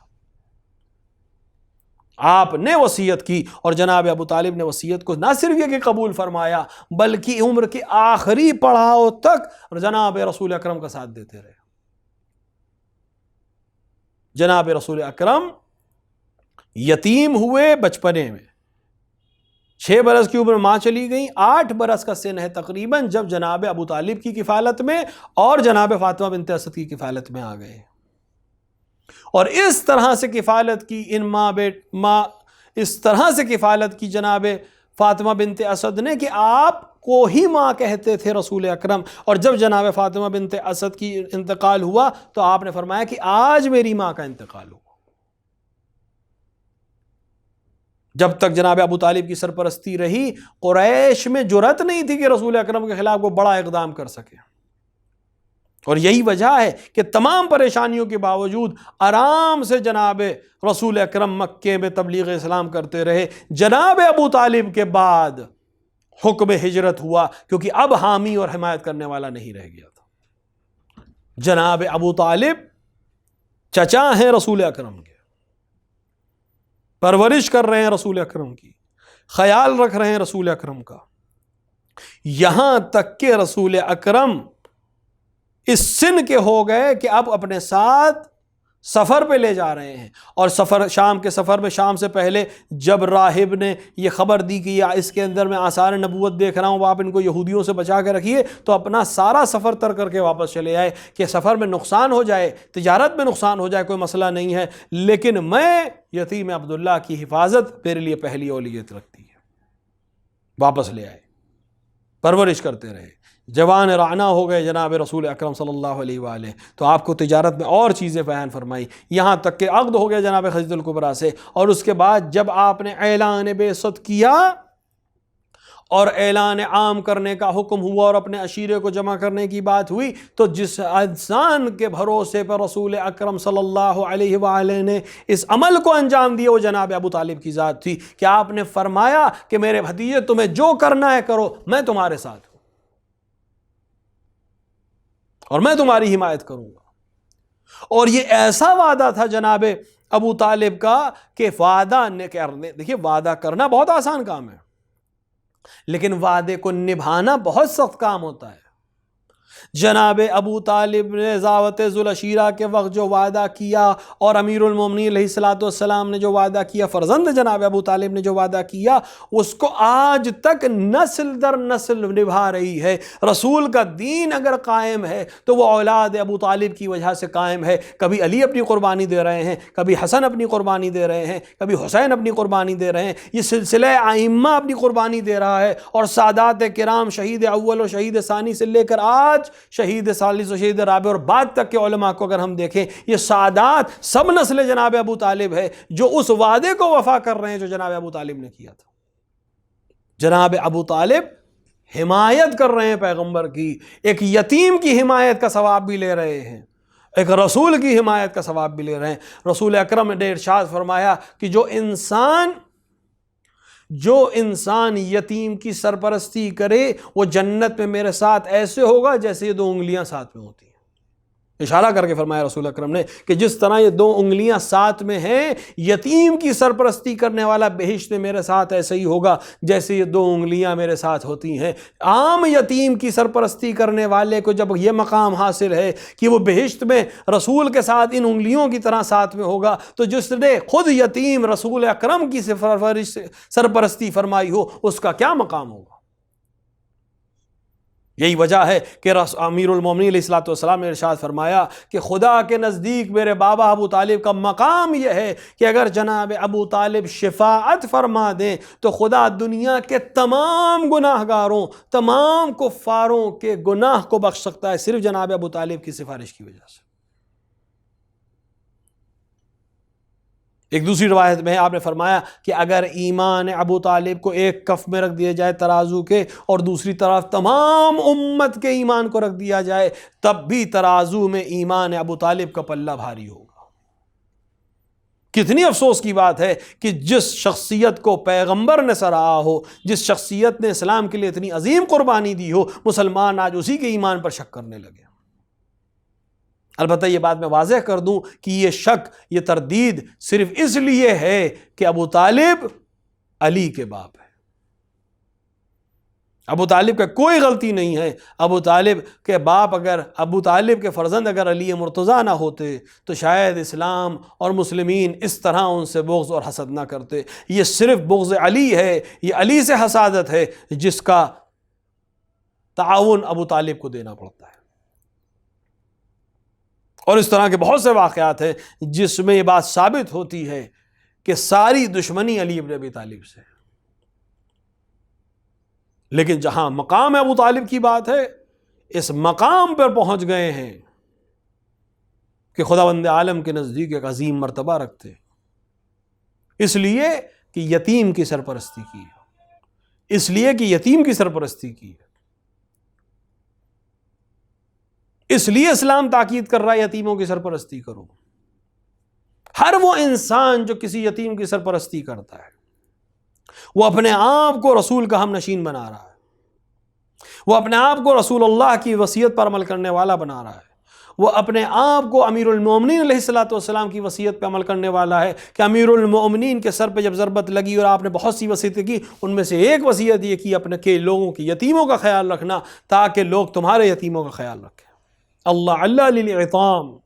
آپ نے وصیت کی اور جناب ابو طالب نے وصیت کو نہ صرف یہ کہ قبول فرمایا بلکہ عمر کے آخری پڑاؤ تک جناب رسول اکرم کا ساتھ دیتے رہے۔ جناب رسول اکرم یتیم ہوئے بچپنے میں، 6 برس کی عمر ماں چلی گئیں، 8 برس کا سن ہے تقریباً جب جناب ابو طالب کی کفالت میں اور جناب فاطمہ بنت اسد کی کفالت میں آ گئے، اور اس طرح سے کفالت کی اس طرح سے کفالت کی جناب فاطمہ بنت اسد نے کہ آپ کو ہی ماں کہتے تھے رسول اکرم، اور جب جناب فاطمہ بنت اسد کی انتقال ہوا تو آپ نے فرمایا کہ آج میری ماں کا انتقال ہوا۔ جب تک جناب ابو طالب کی سرپرستی رہی قریش میں جرأت نہیں تھی کہ رسول اکرم کے خلاف وہ بڑا اقدام کر سکے، اور یہی وجہ ہے کہ تمام پریشانیوں کے باوجود آرام سے جناب رسول اکرم مکے میں تبلیغ اسلام کرتے رہے۔ جناب ابو طالب کے بعد حکم ہجرت ہوا، کیونکہ اب حامی اور حمایت کرنے والا نہیں رہ گیا تھا۔ جناب ابو طالب چچا ہیں رسول اکرم کے، پرورش کر رہے ہیں رسول اکرم کی، خیال رکھ رہے ہیں رسول اکرم کا، یہاں تک کہ رسول اکرم اس سن کے ہو گئے کہ اب اپنے ساتھ سفر پہ لے جا رہے ہیں۔ اور شام کے سفر میں، شام سے پہلے جب راہب نے یہ خبر دی کہ اس کے اندر میں آثار نبوت دیکھ رہا ہوں، آپ ان کو یہودیوں سے بچا کے رکھیے، تو اپنا سارا سفر طے کر کے واپس چلے آئے کہ سفر میں نقصان ہو جائے، تجارت میں نقصان ہو جائے، کوئی مسئلہ نہیں ہے، لیکن میں یتیم عبداللہ کی حفاظت میرے لیے پہلی اولویت رکھتی ہے۔ واپس لے آئے، پرورش کرتے رہے، جوان رانا ہو گئے جناب رسول اکرم صلی اللہ علیہ وآلہ، تو آپ کو تجارت میں اور چیزیں بیان فرمائی، یہاں تک کہ عقد ہو گیا جناب خدیجہ الکبریٰ سے۔ اور اس کے بعد جب آپ نے اعلان بعثت کیا اور اعلان عام کرنے کا حکم ہوا اور اپنے عشیرے کو جمع کرنے کی بات ہوئی، تو جس انسان کے بھروسے پر رسول اکرم صلی اللہ علیہ وآلہ نے اس عمل کو انجام دیا وہ جناب ابو طالب کی ذات تھی، کہ آپ نے فرمایا کہ میرے بھتیجے تمہیں جو کرنا ہے کرو، میں تمہارے ساتھ ہوں اور میں تمہاری حمایت کروں گا۔ اور یہ ایسا وعدہ تھا جناب ابو طالب کا کہ وعدہ کرنے، دیکھیے وعدہ کرنا بہت آسان کام ہے، لیکن وعدے کو نبھانا بہت سخت کام ہوتا ہے۔ جناب ابو طالب نے دعوت ذوالعشیرہ کے وقت جو وعدہ کیا، اور امیر المومنین علیہ الصلوۃ والسلام نے جو وعدہ کیا، فرزند جناب ابو طالب نے جو وعدہ کیا، اس کو آج تک نسل در نسل نبھا رہی ہے۔ رسول کا دین اگر قائم ہے تو وہ اولاد ابو طالب کی وجہ سے قائم ہے۔ کبھی علی اپنی قربانی دے رہے ہیں، کبھی حسن اپنی قربانی دے رہے ہیں، کبھی حسین اپنی قربانی دے رہے ہیں، یہ سلسلہ ائمہ اپنی قربانی دے رہا ہے۔ اور سادات کرام شہید اول اور شہید ثانی سے لے کر آج شہید ثالث و شہید رابع اور بعد تک کے علماء کو اگر ہم دیکھیں، یہ سادات سب نسل جناب ابو طالب ہے جو اس وعدے کو وفا کر رہے ہیں جو جناب ابو طالب نے کیا تھا۔ جناب ابو طالب حمایت کر رہے ہیں پیغمبر کی، ایک یتیم کی حمایت کا ثواب بھی لے رہے ہیں، ایک رسول کی حمایت کا ثواب بھی لے رہے ہیں۔ رسول اکرم نے ارشاد فرمایا کہ جو انسان یتیم کی سرپرستی کرے وہ جنت میں میرے ساتھ ایسے ہوگا جیسے یہ 2 انگلیاں ساتھ میں ہوتی ہیں۔ اشارہ کر کے فرمایا رسول اکرم نے کہ جس طرح یہ 2 انگلیاں ساتھ میں ہیں، یتیم کی سرپرستی کرنے والا بہشت میں میرے ساتھ ایسے ہی ہوگا جیسے یہ 2 انگلیاں میرے ساتھ ہوتی ہیں۔ عام یتیم کی سرپرستی کرنے والے کو جب یہ مقام حاصل ہے کہ وہ بہشت میں رسول کے ساتھ ان انگلیوں کی طرح ساتھ میں ہوگا، تو جس نے خود یتیم رسول اکرم کی سرپرستی فرمائی ہو اس کا کیا مقام ہوگا۔ یہی وجہ ہے کہ امیر المومنین علیہ الصلوۃ والسلام نے ارشاد فرمایا کہ خدا کے نزدیک میرے بابا ابو طالب کا مقام یہ ہے کہ اگر جناب ابو طالب شفاعت فرما دیں تو خدا دنیا کے تمام گناہ گاروں، تمام کفاروں کے گناہ کو بخش سکتا ہے صرف جناب ابو طالب کی سفارش کی وجہ سے۔ ایک دوسری روایت میں آپ نے فرمایا کہ اگر ایمان ابو طالب کو ایک کف میں رکھ دیا جائے ترازو کے، اور دوسری طرف تمام امت کے ایمان کو رکھ دیا جائے، تب بھی ترازو میں ایمان ابو طالب کا پلہ بھاری ہوگا۔ کتنی افسوس کی بات ہے کہ جس شخصیت کو پیغمبر نے سراہا ہو، جس شخصیت نے اسلام کے لیے اتنی عظیم قربانی دی ہو، مسلمان آج اسی کے ایمان پر شک کرنے لگے۔ البتہ یہ بات میں واضح کر دوں کہ یہ شک، یہ تردید صرف اس لیے ہے کہ ابو طالب علی کے باپ ہے۔ ابو طالب کا کوئی غلطی نہیں ہے۔ ابو طالب کے باپ ابو طالب کے فرزند اگر علی مرتضیٰ نہ ہوتے تو شاید اسلام اور مسلمین اس طرح ان سے بغض اور حسد نہ کرتے۔ یہ صرف بغض علی ہے، یہ علی سے حسادت ہے جس کا تعاون ابو طالب کو دینا پڑتا ہے۔ اور اس طرح کے بہت سے واقعات ہیں جس میں یہ بات ثابت ہوتی ہے کہ ساری دشمنی علی ابن ابی طالب سے۔ لیکن جہاں مقام ابو طالب کی بات ہے، اس مقام پر پہنچ گئے ہیں کہ خداوند عالم کے نزدیک ایک عظیم مرتبہ رکھتے، اس لیے کہ یتیم کی سرپرستی کی ہے، اس لیے کہ یتیم کی سرپرستی کی ہے، اس لیے اسلام تاکید کر رہا ہے یتیموں کی سرپرستی کرو۔ ہر وہ انسان جو کسی یتیم کی سرپرستی کرتا ہے وہ اپنے آپ کو رسول کا ہم نشین بنا رہا ہے، وہ اپنے آپ کو رسول اللہ کی وصیت پر عمل کرنے والا بنا رہا ہے، وہ اپنے آپ کو امیر المومنین علیہ الصلوۃ والسلام کی وصیت پہ عمل کرنے والا ہے کہ امیر المومنین کے سر پہ جب ضربت لگی اور آپ نے بہت سی وصیتیں کی، ان میں سے ایک وصیت یہ کی اپنے کہ لوگوں کی یتیموں کا خیال رکھنا تاکہ لوگ تمہارے یتیموں کا خیال رکھیں۔ اللہ اللہ للعطام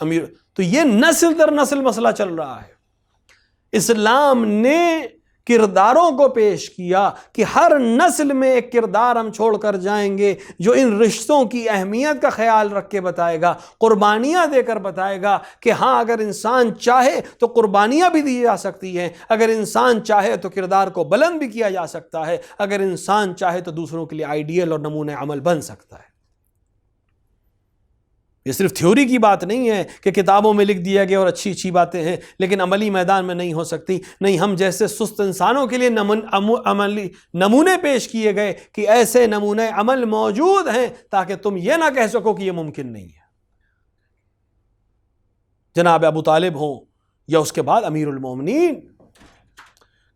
امیر، تو یہ نسل در نسل مسئلہ چل رہا ہے۔ اسلام نے کرداروں کو پیش کیا کہ ہر نسل میں ایک کردار ہم چھوڑ کر جائیں گے جو ان رشتوں کی اہمیت کا خیال رکھ کے بتائے گا، قربانیاں دے کر بتائے گا کہ ہاں اگر انسان چاہے تو قربانیاں بھی دی جا سکتی ہیں، اگر انسان چاہے تو کردار کو بلند بھی کیا جا سکتا ہے، اگر انسان چاہے تو دوسروں کے لیے آئیڈیل اور نمونہ عمل بن سکتا ہے۔ یہ صرف تھیوری کی بات نہیں ہے کہ کتابوں میں لکھ دیا گیا اور اچھی اچھی باتیں ہیں لیکن عملی میدان میں نہیں ہو سکتی۔ نہیں، ہم جیسے سست انسانوں کے لیے عملی نمونے پیش کیے گئے کہ ایسے نمونے عمل موجود ہیں تاکہ تم یہ نہ کہہ سکو کہ یہ ممکن نہیں ہے۔ جناب ابو طالب ہوں یا اس کے بعد امیر المومنین،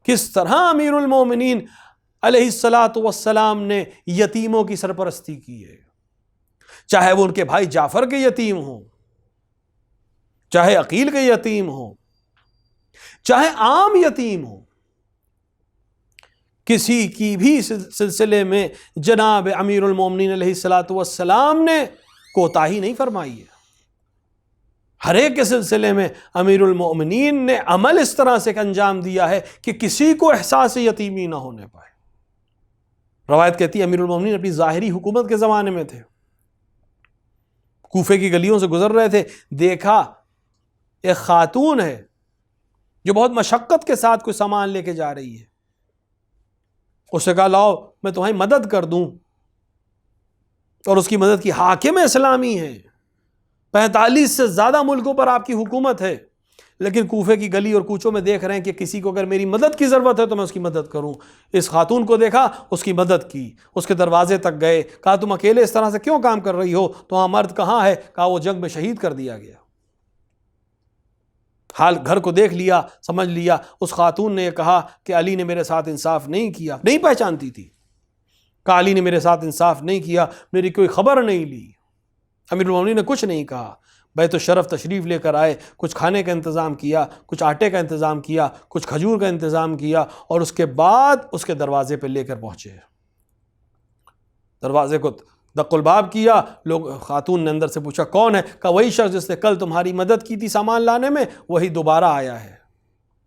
کس طرح امیر المومنین علیہ الصلاۃ والسلام نے یتیموں کی سرپرستی کی ہے، چاہے وہ ان کے بھائی جعفر کے یتیم ہوں، چاہے عقیل کے یتیم ہوں، چاہے عام یتیم ہوں، کسی کی بھی سلسلے میں جناب امیر المومنین علیہ الصلاۃ والسلام نے کوتاہی نہیں فرمائی ہے۔ ہر ایک کے سلسلے میں امیر المومنین نے عمل اس طرح سے انجام دیا ہے کہ کسی کو احساس یتیمی نہ ہونے پائے۔ روایت کہتی ہے امیر المومنین اپنی ظاہری حکومت کے زمانے میں تھے، کوفے کی گلیوں سے گزر رہے تھے، دیکھا ایک خاتون ہے جو بہت مشقت کے ساتھ کوئی سامان لے کے جا رہی ہے، اس سے کہا لاؤ میں تمہاری مدد کر دوں، اور اس کی مدد کی۔ حاکم اسلامی ہے، 45 سے زیادہ ملکوں پر آپ کی حکومت ہے، لیکن کوفے کی گلی اور کوچوں میں دیکھ رہے ہیں کہ کسی کو اگر میری مدد کی ضرورت ہے تو میں اس کی مدد کروں۔ اس خاتون کو دیکھا، اس کی مدد کی، اس کے دروازے تک گئے، کہا تم اکیلے اس طرح سے کیوں کام کر رہی ہو، تو وہاں مرد کہاں ہے؟ کہا وہ جنگ میں شہید کر دیا گیا۔ حال گھر کو دیکھ لیا، سمجھ لیا۔ اس خاتون نے یہ کہا کہ علی نے میرے ساتھ انصاف نہیں کیا، نہیں پہچانتی تھی، کہا علی نے میرے ساتھ انصاف نہیں کیا، میری کوئی خبر نہیں لی۔ امیر المومنین نے کچھ نہیں کہا، بیت الشرف تشریف لے کر آئے، کچھ کھانے کا انتظام کیا، کچھ آٹے کا انتظام کیا، کچھ کھجور کا انتظام کیا، اور اس کے بعد اس کے دروازے پہ لے کر پہنچے۔ دروازے کو دق الباب کیا، لوگ خاتون نے اندر سے پوچھا کون ہے؟ کہا وہی شخص جس نے کل تمہاری مدد کی تھی سامان لانے میں، وہی دوبارہ آیا ہے،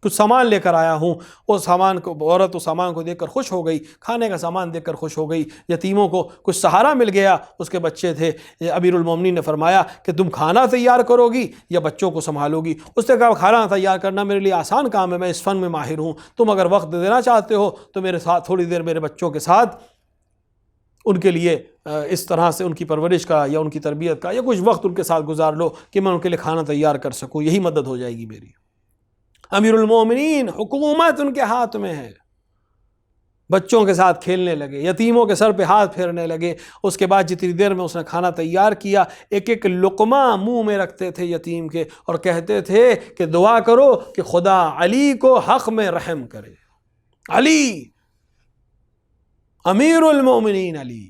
کچھ سامان لے کر آیا ہوں۔ اس سامان کو عورت اس سامان کو دیکھ کر خوش ہو گئی، کھانے کا سامان دیکھ کر خوش ہو گئی، یتیموں کو کچھ سہارا مل گیا، اس کے بچے تھے۔ امیر المومنین نے فرمایا کہ تم کھانا تیار کرو گی یا بچوں کو سنبھالو گی؟ اس نے کہا کھانا تیار کرنا میرے لیے آسان کام ہے، میں اس فن میں ماہر ہوں، تم اگر وقت دینا چاہتے ہو تو میرے ساتھ تھوڑی دیر میرے بچوں کے ساتھ ان کے لیے اس طرح سے ان کی پرورش کا یا ان کی تربیت کا یا کچھ وقت ان کے ساتھ گزار لو کہ میں ان کے لیے کھانا تیار کر سکوں، یہی مدد ہو جائے گی میری۔ امیر المومنین، حکومت ان کے ہاتھ میں ہے، بچوں کے ساتھ کھیلنے لگے، یتیموں کے سر پہ ہاتھ پھیرنے لگے۔ اس کے بعد جتنی دیر میں اس نے کھانا تیار کیا، ایک ایک لقمہ منہ میں رکھتے تھے یتیم کے اور کہتے تھے کہ دعا کرو کہ خدا علی کو حق میں رحم کرے۔ علی، امیر المومنین علی،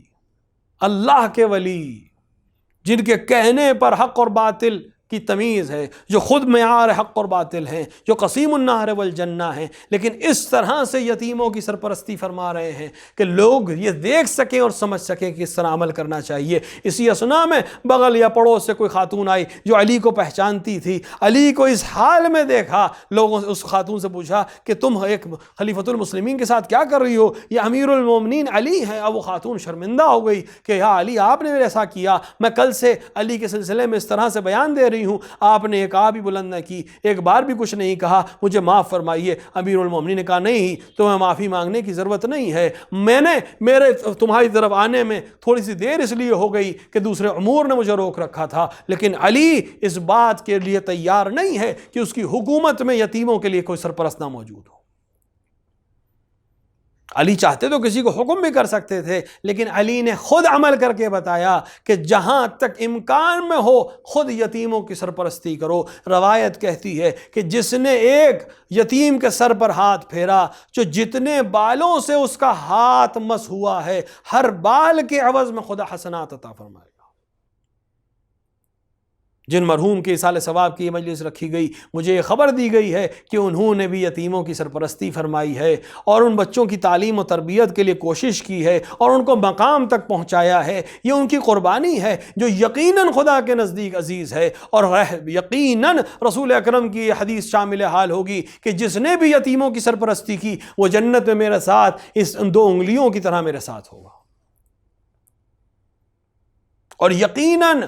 اللہ کے ولی، جن کے کہنے پر حق اور باطل کی تمیز ہے، جو خود معیار حق اور باطل ہیں، جو قسیم النہر والجنہ ہیں، لیکن اس طرح سے یتیموں کی سرپرستی فرما رہے ہیں کہ لوگ یہ دیکھ سکیں اور سمجھ سکیں کہ اس طرح عمل کرنا چاہیے۔ اسی اثنا میں بغل یا پڑوس سے کوئی خاتون آئی جو علی کو پہچانتی تھی، علی کو اس حال میں دیکھا، لوگوں سے اس خاتون سے پوچھا کہ تم ایک خلیفۃ المسلمین کے ساتھ کیا کر رہی ہو؟ یہ امیر المومنین علی ہیں۔ اب وہ خاتون شرمندہ ہو گئی کہ یا علی، آپ نے ایسا کیا، میں کل سے علی کے سلسلے میں اس طرح سے بیان دے رہی ہوں، آپ نے ایک بھی بلند نہ کی، ایک بار بھی کچھ نہیں کہا، مجھے معاف فرمائیے۔ امیر المومنین نے کہا نہیں، تمہیں معافی مانگنے کی ضرورت نہیں ہے، میرے تمہاری طرف آنے میں تھوڑی سی دیر اس لیے ہو گئی کہ دوسرے امور نے مجھے روک رکھا تھا، لیکن علی اس بات کے لیے تیار نہیں ہے کہ اس کی حکومت میں یتیموں کے لیے کوئی سرپرست نہ موجود ہو۔ علی چاہتے تو کسی کو حکم بھی کر سکتے تھے، لیکن علی نے خود عمل کر کے بتایا کہ جہاں تک امکان میں ہو خود یتیموں کی سرپرستی کرو۔ روایت کہتی ہے کہ جس نے ایک یتیم کے سر پر ہاتھ پھیرا، جو جتنے بالوں سے اس کا ہاتھ مس ہوا ہے، ہر بال کے عوض میں خدا حسنات عطا فرمائے گا۔ جن مرحوم کے ایصال ثواب کی یہ مجلس رکھی گئی، مجھے یہ خبر دی گئی ہے کہ انہوں نے بھی یتیموں کی سرپرستی فرمائی ہے اور ان بچوں کی تعلیم و تربیت کے لیے کوشش کی ہے اور ان کو مقام تک پہنچایا ہے۔ یہ ان کی قربانی ہے جو یقیناً خدا کے نزدیک عزیز ہے، اور یقیناً رسول اکرم کی یہ حدیث شامل حال ہوگی کہ جس نے بھی یتیموں کی سرپرستی کی وہ جنت میں میرے ساتھ اس 2 انگلیوں کی طرح میرے ساتھ ہوگا، اور یقیناً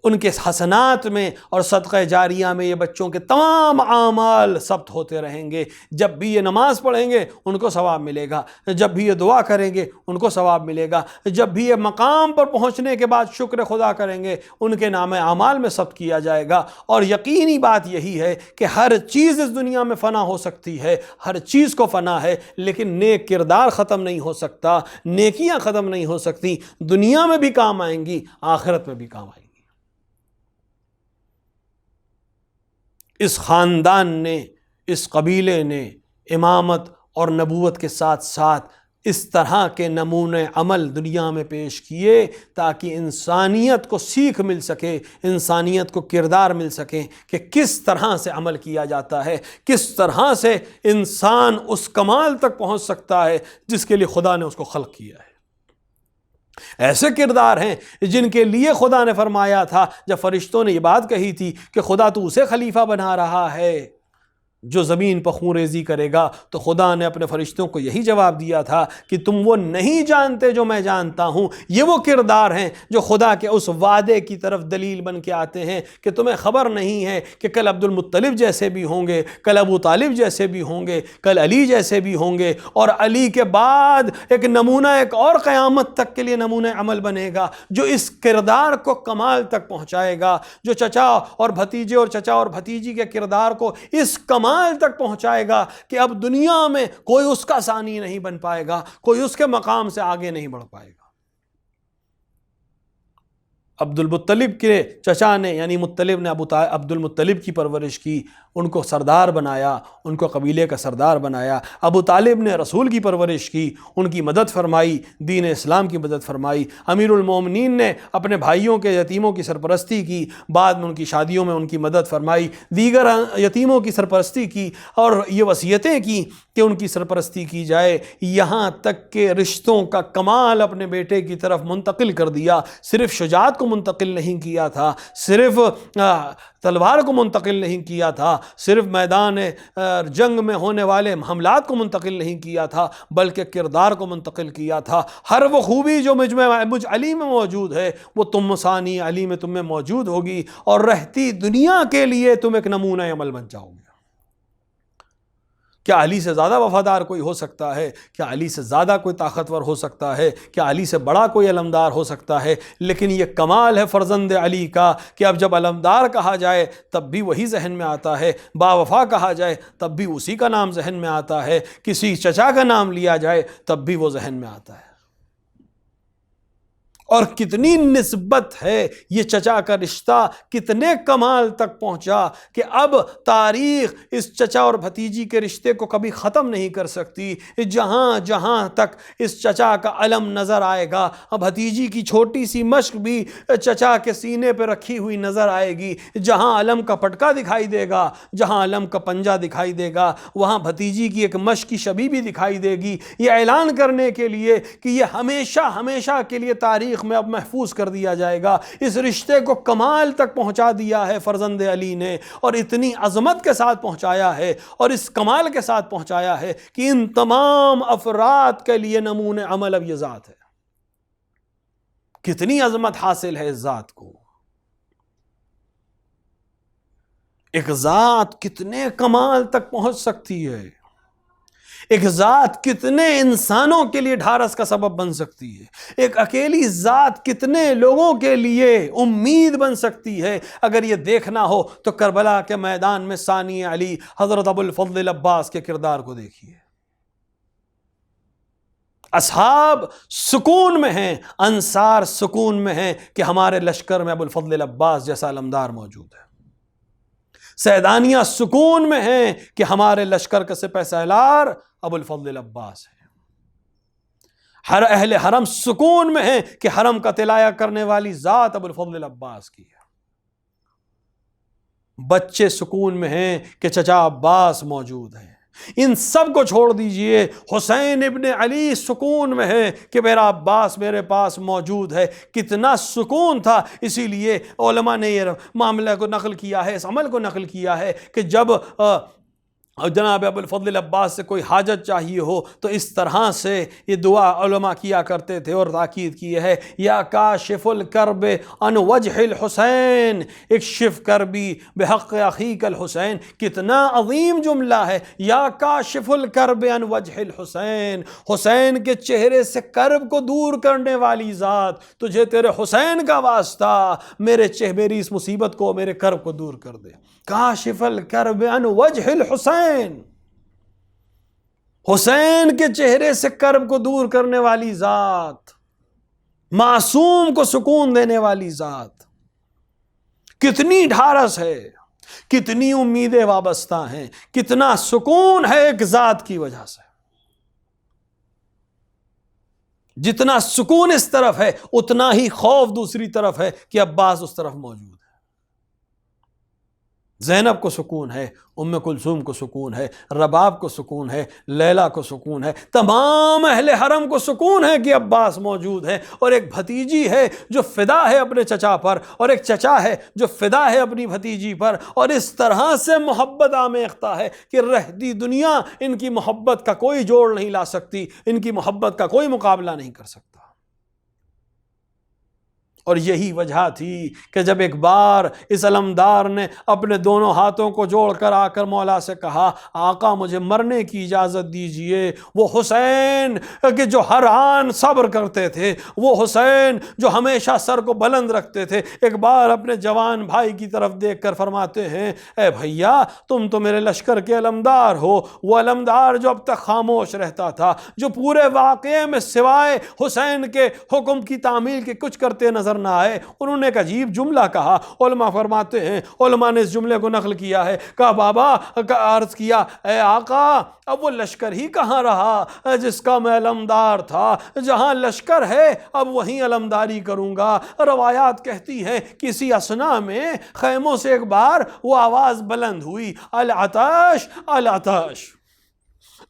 ان کے حسنات میں اور صدقہ جاریہ میں یہ بچوں کے تمام اعمال ثبت ہوتے رہیں گے۔ جب بھی یہ نماز پڑھیں گے ان کو ثواب ملے گا، جب بھی یہ دعا کریں گے ان کو ثواب ملے گا، جب بھی یہ مقام پر پہنچنے کے بعد شکر خدا کریں گے ان کے نام اعمال میں ثبت کیا جائے گا۔ اور یقینی بات یہی ہے کہ ہر چیز اس دنیا میں فنا ہو سکتی ہے، ہر چیز کو فنا ہے، لیکن نیک کردار ختم نہیں ہو سکتا، نیکیاں ختم نہیں ہو سکتی، دنیا میں بھی کام آئیں گی، آخرت میں بھی کام آئیں گی۔ اس خاندان نے، اس قبیلے نے امامت اور نبوت کے ساتھ ساتھ اس طرح کے نمونے عمل دنیا میں پیش کیے تاکہ انسانیت کو سیکھ مل سکے، انسانیت کو کردار مل سکے کہ کس طرح سے عمل کیا جاتا ہے، کس طرح سے انسان اس کمال تک پہنچ سکتا ہے جس کے لیے خدا نے اس کو خلق کیا ہے۔ ایسے کردار ہیں جن کے لیے خدا نے فرمایا تھا، جب فرشتوں نے یہ بات کہی تھی کہ خدا تو اسے خلیفہ بنا رہا ہے جو زمین پر خون ریزی کرے گا، تو خدا نے اپنے فرشتوں کو یہی جواب دیا تھا کہ تم وہ نہیں جانتے جو میں جانتا ہوں۔ یہ وہ کردار ہیں جو خدا کے اس وعدے کی طرف دلیل بن کے آتے ہیں کہ تمہیں خبر نہیں ہے کہ کل عبد المطلب جیسے بھی ہوں گے، کل ابو طالب جیسے بھی ہوں گے، کل علی جیسے بھی ہوں گے، اور علی کے بعد ایک نمونہ، ایک اور قیامت تک کے لیے نمونہ عمل بنے گا جو اس کردار کو کمال تک پہنچائے گا، جو چچا اور بھتیجے اور چچا اور بھتیجی کے کردار کو اس کمال تک پہنچائے گا کہ اب دنیا میں کوئی اس کا ثانی نہیں بن پائے گا، کوئی اس کے مقام سے آگے نہیں بڑھ پائے گا۔ عبد المطلب کے چچا نے یعنی مطلب نے عبد المطلب کی پرورش کی، ان کو سردار بنایا، ان کو قبیلے کا سردار بنایا۔ ابو طالب نے رسول کی پرورش کی، ان کی مدد فرمائی، دین اسلام کی مدد فرمائی۔ امیر المومنین نے اپنے بھائیوں کے یتیموں کی سرپرستی کی، بعد میں ان کی شادیوں میں ان کی مدد فرمائی، دیگر یتیموں کی سرپرستی کی، اور یہ وصیتیں کی کہ ان کی سرپرستی کی جائے، یہاں تک کہ رشتوں کا کمال اپنے بیٹے کی طرف منتقل کر دیا۔ صرف شجاعت کو منتقل نہیں کیا تھا، صرف تلوار کو منتقل نہیں کیا تھا، صرف میدان جنگ میں ہونے والے حملات کو منتقل نہیں کیا تھا، بلکہ کردار کو منتقل کیا تھا۔ ہر وہ خوبی جو مجھ علی میں موجود ہے وہ تم ثانی علی میں تم میں موجود ہوگی، اور رہتی دنیا کے لیے تم ایک نمونہ عمل بن جاؤ گے۔ کیا علی سے زیادہ وفادار کوئی ہو سکتا ہے؟ کیا علی سے زیادہ کوئی طاقتور ہو سکتا ہے؟ کیا علی سے بڑا کوئی علمدار ہو سکتا ہے؟ لیکن یہ کمال ہے فرزند علی کا کہ اب جب علمدار کہا جائے تب بھی وہی ذہن میں آتا ہے، با وفا کہا جائے تب بھی اسی کا نام ذہن میں آتا ہے، کسی چچا کا نام لیا جائے تب بھی وہ ذہن میں آتا ہے۔ اور کتنی نسبت ہے یہ چچا کا رشتہ، کتنے کمال تک پہنچا کہ اب تاریخ اس چچا اور بھتیجی کے رشتے کو کبھی ختم نہیں کر سکتی۔ جہاں جہاں تک اس چچا کا علم نظر آئے گا، بھتیجی کی چھوٹی سی مشق بھی چچا کے سینے پہ رکھی ہوئی نظر آئے گی۔ جہاں علم کا پٹکا دکھائی دے گا، جہاں علم کا پنجہ دکھائی دے گا، وہاں بھتیجی کی ایک مشق کی شبیہ بھی دکھائی دے گی، یہ اعلان کرنے کے لیے کہ یہ ہمیشہ ہمیشہ کے لیے تاریخ میں اب محفوظ کر دیا جائے گا۔ اس رشتے کو کمال تک پہنچا دیا ہے فرزند علی نے، اور اتنی عظمت کے ساتھ پہنچایا ہے اور اس کمال کے ساتھ پہنچایا ہے کہ ان تمام افراد کے لیے نمونہ عمل اب یہ ذات ہے۔ کتنی عظمت حاصل ہے اس ذات کو۔ ایک ذات کتنے کمال تک پہنچ سکتی ہے، ایک ذات کتنے انسانوں کے لیے ڈھارس کا سبب بن سکتی ہے، ایک اکیلی ذات کتنے لوگوں کے لیے امید بن سکتی ہے۔ اگر یہ دیکھنا ہو تو کربلا کے میدان میں ثانی علی حضرت ابو الفضل عباس کے کردار کو دیکھیے۔ اصحاب سکون میں ہیں، انصار سکون میں ہیں کہ ہمارے لشکر میں ابو الفضل العباس جیسا علمدار موجود ہے۔ سیدانیہ سکون میں ہیں کہ ہمارے لشکر کا سپہ سالار ابو الفضل العباس ہے۔ ہر اہل حرم سکون میں ہیں کہ حرم کا طلایہ کرنے والی ذات ابو الفضل العباس کی ہے۔ بچے سکون میں ہیں کہ چچا عباس موجود ہیں۔ ان سب کو چھوڑ دیجئے، حسین ابن علی سکون میں ہے کہ میرا عباس میرے پاس موجود ہے۔ کتنا سکون تھا، اسی لیے علماء نے یہ معاملہ کو نقل کیا ہے، اس عمل کو نقل کیا ہے کہ جب جناب ابو الفضل العباس سے کوئی حاجت چاہیے ہو تو اس طرح سے یہ دعا علماء کیا کرتے تھے اور تاکید کی ہے، یا کاشف الکرب عن وجہ الحسین اکشف کربی بحق اخیک الحسین۔ کتنا عظیم جملہ ہے، یا کاشف الکرب عن وجہ الحسین، حسین کے چہرے سے کرب کو دور کرنے والی ذات، تجھے تیرے حسین کا واسطہ میری اس مصیبت کو، میرے کرب کو دور کر دے۔ کاشف الکرب عن وجہ الحسین، حسین کے چہرے سے کرب کو دور کرنے والی ذات، معصوم کو سکون دینے والی ذات۔ کتنی ڈھارس ہے، کتنی امیدیں وابستہ ہیں، کتنا سکون ہے ایک ذات کی وجہ سے۔ جتنا سکون اس طرف ہے اتنا ہی خوف دوسری طرف ہے کہ عباس اس طرف موجود ہے۔ زینب کو سکون ہے، ام کلثوم کو سکون ہے، رباب کو سکون ہے، لیلا کو سکون ہے، تمام اہل حرم کو سکون ہے کہ عباس موجود ہے۔ اور ایک بھتیجی ہے جو فدا ہے اپنے چچا پر، اور ایک چچا ہے جو فدا ہے اپنی بھتیجی پر، اور اس طرح سے محبت آمیختہ ہے کہ رہتی دنیا ان کی محبت کا کوئی جوڑ نہیں لا سکتی، ان کی محبت کا کوئی مقابلہ نہیں کر سکتا۔ اور یہی وجہ تھی کہ جب ایک بار اس علمدار نے اپنے دونوں ہاتھوں کو جوڑ کر آ کر مولا سے کہا، آقا مجھے مرنے کی اجازت دیجئے، وہ حسین کہ جو ہر آن صبر کرتے تھے، وہ حسین جو ہمیشہ سر کو بلند رکھتے تھے، ایک بار اپنے جوان بھائی کی طرف دیکھ کر فرماتے ہیں، اے بھیا تم تو میرے لشکر کے علمدار ہو۔ وہ علمدار جو اب تک خاموش رہتا تھا، جو پورے واقعے میں سوائے حسین کے حکم کی تعمیل کے کچھ کرتے نظر نہ آئے، انہوں نے ایک عجیب جملہ کہا۔ علماء فرماتے ہیں، علماء نے اس جملے کو نقل کیا ہے، کہا بابا عرض کیا، اے آقا اب وہ لشکر ہی کہاں رہا جس کا میں علمدار تھا، جہاں لشکر ہے اب وہیں علمداری کروں گا۔ روایات کہتی ہیں کسی اثنا میں خیموں سے ایک بار وہ آواز بلند ہوئی، العطش العطش،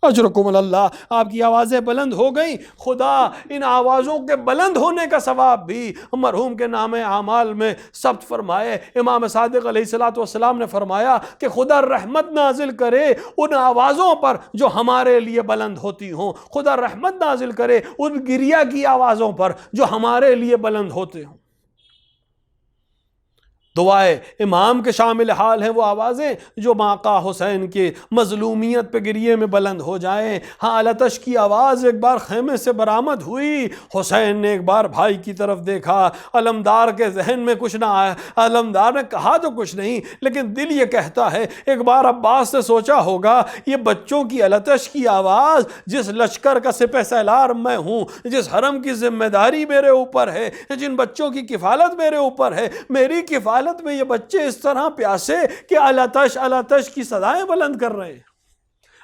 اجرکم اللہ، آپ کی آوازیں بلند ہو گئیں۔ خدا ان آوازوں کے بلند ہونے کا ثواب بھی مرحوم کے نام اعمال میں ثبت فرمائے۔ امام صادق علیہ السلام نے فرمایا کہ خدا رحمت نازل کرے ان آوازوں پر جو ہمارے لیے بلند ہوتی ہوں، خدا رحمت نازل کرے ان گریہ کی آوازوں پر جو ہمارے لیے بلند ہوتے ہوں۔ دعائے امام کے شامل حال ہیں وہ آوازیں جو آقا حسین کے مظلومیت پہ گریے میں بلند ہو جائیں۔ ہاں العطش کی آواز ایک بار خیمے سے برآمد ہوئی، حسین نے ایک بار بھائی کی طرف دیکھا، علمدار کے ذہن میں کچھ نہ آیا، علمدار نے کہا تو کچھ نہیں لیکن دل یہ کہتا ہے، ایک بار عباس نے سوچا ہوگا یہ بچوں کی العطش کی آواز، جس لشکر کا سپہ سالار میں ہوں، جس حرم کی ذمہ داری میرے اوپر ہے، جن بچوں کی کفالت میرے اوپر ہے، میری کفالت میں یہ بچے اس طرح پیاسے کہ العطش العطش کی صدائیں بلند کر رہے ہیں۔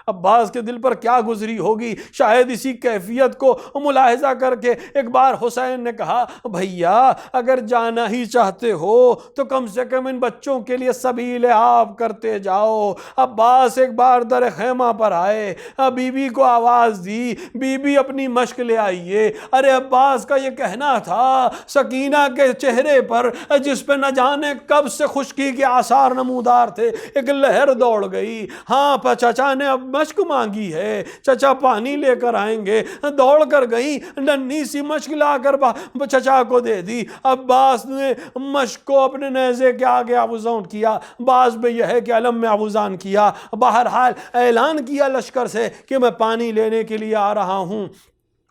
عباس کے دل پر کیا گزری ہوگی، شاید اسی کیفیت کو ملاحظہ کر کے ایک بار حسین نے کہا، بھیا اگر جانا ہی چاہتے ہو تو کم سے کم ان بچوں کے لیے سبیل آب کرتے جاؤ۔ عباس ایک بار در خیمہ پر آئے، بی بی کو آواز دی، بی بی اپنی مشک لے آئیے۔ ارے عباس کا یہ کہنا تھا، سکینہ کے چہرے پر جس پہ نہ جانے کب سے خشکی کے آثار نمودار تھے، ایک لہر دوڑ گئی۔ ہاں چچا نے اب مشک مانگی ہے، چچا پانی لے کر آئیں گے۔ دوڑ کر گئی، ننھی سی مشک لا کر چچا کو دے دی۔ عباس نے مشک کو اپنے نیزے کے آگے آویزان کیا، بعض میں یہ ہے کہ علم میں آویزان کیا، بہرحال اعلان کیا لشکر سے کہ میں پانی لینے کے لیے آ رہا ہوں۔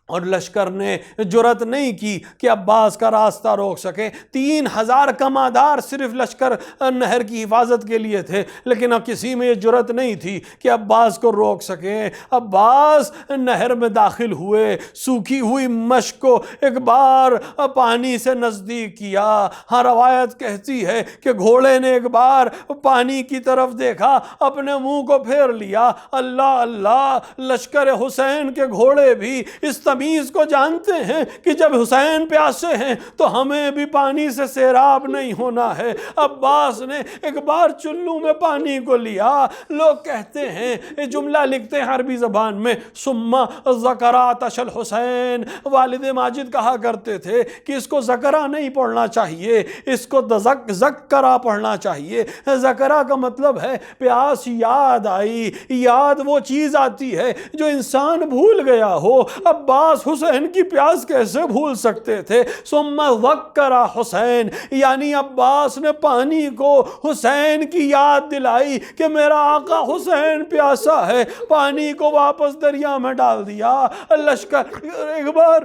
اور لشکر نے جرت نہیں کی کہ عباس کا راستہ روک سکے۔ 3000 کمادار صرف لشکر نہر کی حفاظت کے لیے تھے، لیکن اب کسی میں یہ جرت نہیں تھی کہ عباس کو روک سکیں۔ عباس نہر میں داخل ہوئے، سوکھی ہوئی مشک کو ایک بار پانی سے نزدیک کیا۔ ہاں روایت کہتی ہے کہ گھوڑے نے ایک بار پانی کی طرف دیکھا، اپنے منہ کو پھیر لیا۔ اللہ اللہ، لشکر حسین کے گھوڑے بھی اس تمیز کو جانتے ہیں کہ جب حسین پیاسے ہیں تو ہمیں بھی پانی سے سیراب نہیں ہونا ہے۔ عباس نے ایک بار چلو میں پانی کو لیا۔ لوگ کہتے ہیں، یہ جملہ لکھتے ہیں عربی زبان میں، ثم ذکرات الحسین۔ والد ماجد کہا کرتے تھے کہ اس کو ذکرہ نہیں پڑھنا چاہیے، اس کو ذکرہ پڑھنا چاہیے۔ ذکرہ کا مطلب ہے پیاس یاد آئی، یاد وہ چیز آتی ہے جو انسان بھول گیا ہو۔ عباس حسین کی پیاس کیسے بھول سکتے تھے؟ ثم ذکر حسین، یعنی عباس نے پانی کو حسین کی یاد دلائی کہ میرا آقا حسین پیاسا ہے۔ پانی کو واپس دریا میں ڈال دیا۔ لشکر ایک بار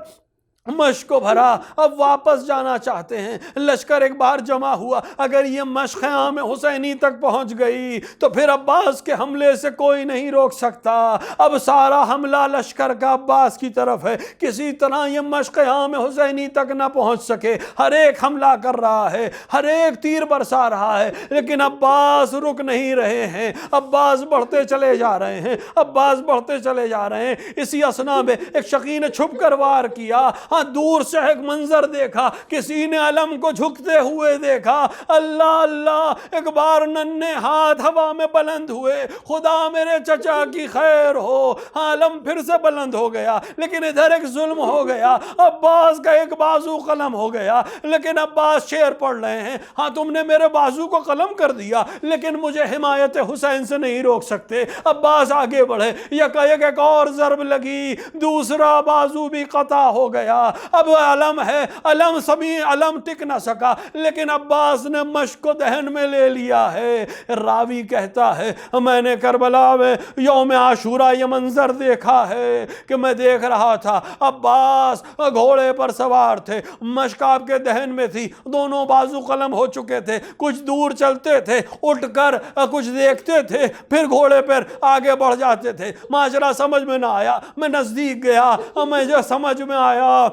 مشق کو بھرا، اب واپس جانا چاہتے ہیں۔ لشکر ایک بار جمع ہوا، اگر یہ مشق عام حسینی تک پہنچ گئی تو پھر عباس کے حملے سے کوئی نہیں روک سکتا۔ اب سارا حملہ لشکر کا عباس کی طرف ہے، کسی طرح یہ مشق عام حسینی تک نہ پہنچ سکے۔ ہر ایک حملہ کر رہا ہے، ہر ایک تیر برسا رہا ہے، لیکن عباس رک نہیں رہے ہیں۔ عباس بڑھتے چلے جا رہے ہیں، عباس بڑھتے چلے جا رہے ہیں۔ اسی اثنا میں ایک شقی نے چھپ کر وار کیا۔ ہاں دور سے ایک منظر دیکھا، کسی نے علم کو جھکتے ہوئے دیکھا۔ اللہ اللہ، ایک بار ننھے ہاتھ ہوا میں بلند ہوئے، خدا میرے چچا کی خیر ہو۔ ہاں علم پھر سے بلند ہو گیا، لیکن ادھر ایک ظلم ہو گیا، عباس کا ایک بازو قلم ہو گیا۔ لیکن عباس شعر پڑھ رہے ہیں، ہاں تم نے میرے بازو کو قلم کر دیا، لیکن مجھے حمایت حسین سے نہیں روک سکتے۔ عباس آگے بڑھے، یکایک ایک اور ضرب لگی، دوسرا بازو بھی قطع ہو گیا۔ اب علم ہے، علم ٹک نہ سکا، لیکن عباس نے مشق کو دہن میں لے لیا ہے۔ راوی کہتا ہے، میں نے کربلا میں یوم عاشورہ یہ منظر دیکھا ہے کہ میں دیکھ رہا تھا عباس گھوڑے پر سوار تھے، مشق آپ کے دہن میں تھی، دونوں بازو قلم ہو چکے تھے، کچھ دور چلتے تھے، اٹھ کر کچھ دیکھتے تھے، پھر گھوڑے پر آگے بڑھ جاتے تھے۔ ماجرا سمجھ میں نہ آیا، میں نزدیک گیا، مجھے سمجھ میں آیا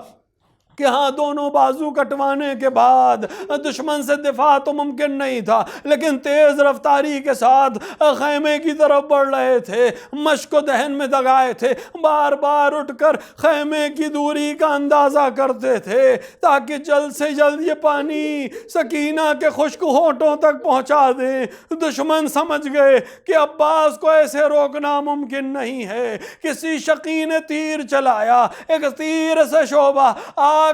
کہ ہاں دونوں بازو کٹوانے کے بعد دشمن سے دفاع تو ممکن نہیں تھا، لیکن تیز رفتاری کے ساتھ خیمے کی طرف بڑھ رہے تھے، مشق کو دہن میں دگائے تھے، بار بار اٹھ کر خیمے کی دوری کا اندازہ کرتے تھے تاکہ جلد سے جلد یہ پانی سکینہ کے خشک ہونٹوں تک پہنچا دیں۔ دشمن سمجھ گئے کہ عباس کو ایسے روکنا ممکن نہیں ہے۔ کسی شقی نے تیر چلایا، ایک تیر سے شعبہ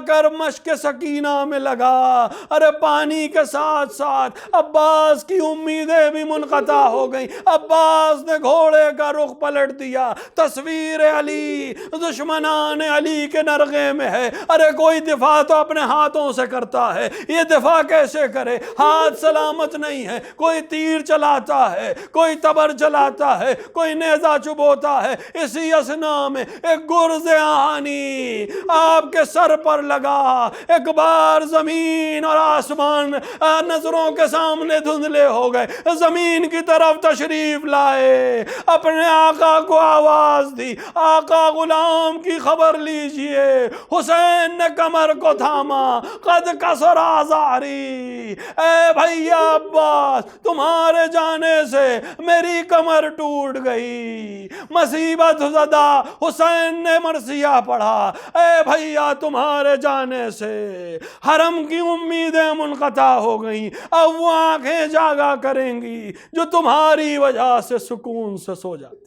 کر مشق سکینہ میں لگا۔ ارے پانی کے ساتھ ساتھ عباس کی امیدیں بھی منقطع ہو گئیں۔ عباس نے گھوڑے کا رخ پلٹ دیا۔ تصویر علی دشمنان علی کے نرغے میں ہے۔ ارے کوئی دفاع تو اپنے ہاتھوں سے کرتا ہے، یہ دفاع کیسے کرے؟ ہاتھ سلامت نہیں ہے، کوئی تیر چلاتا ہے، کوئی تبر چلاتا ہے، کوئی نیزہ چبوتا ہے۔ اسی اثنا میں ایک گرز آہنی آپ کے سر پر لگا۔ ایک بار زمین اور آسمان نظروں کے سامنے دھندلے ہو گئے، زمین کی طرف تشریف لائے، اپنے آقا کو آواز دی، آقا غلام کی خبر لیجئے۔ حسین نے کمر کو تھاما، قد کسر آزاری، اے بھیا عباس تمہارے جانے سے میری کمر ٹوٹ گئی۔ مصیبت زدہ حسین نے مرثیہ پڑھا، اے بھیا تمہارے جانے سے حرم کی امیدیں منقطع ہو گئیں، اب وہ آنکھیں جاگا کریں گی جو تمہاری وجہ سے سکون سے سو جاتی۔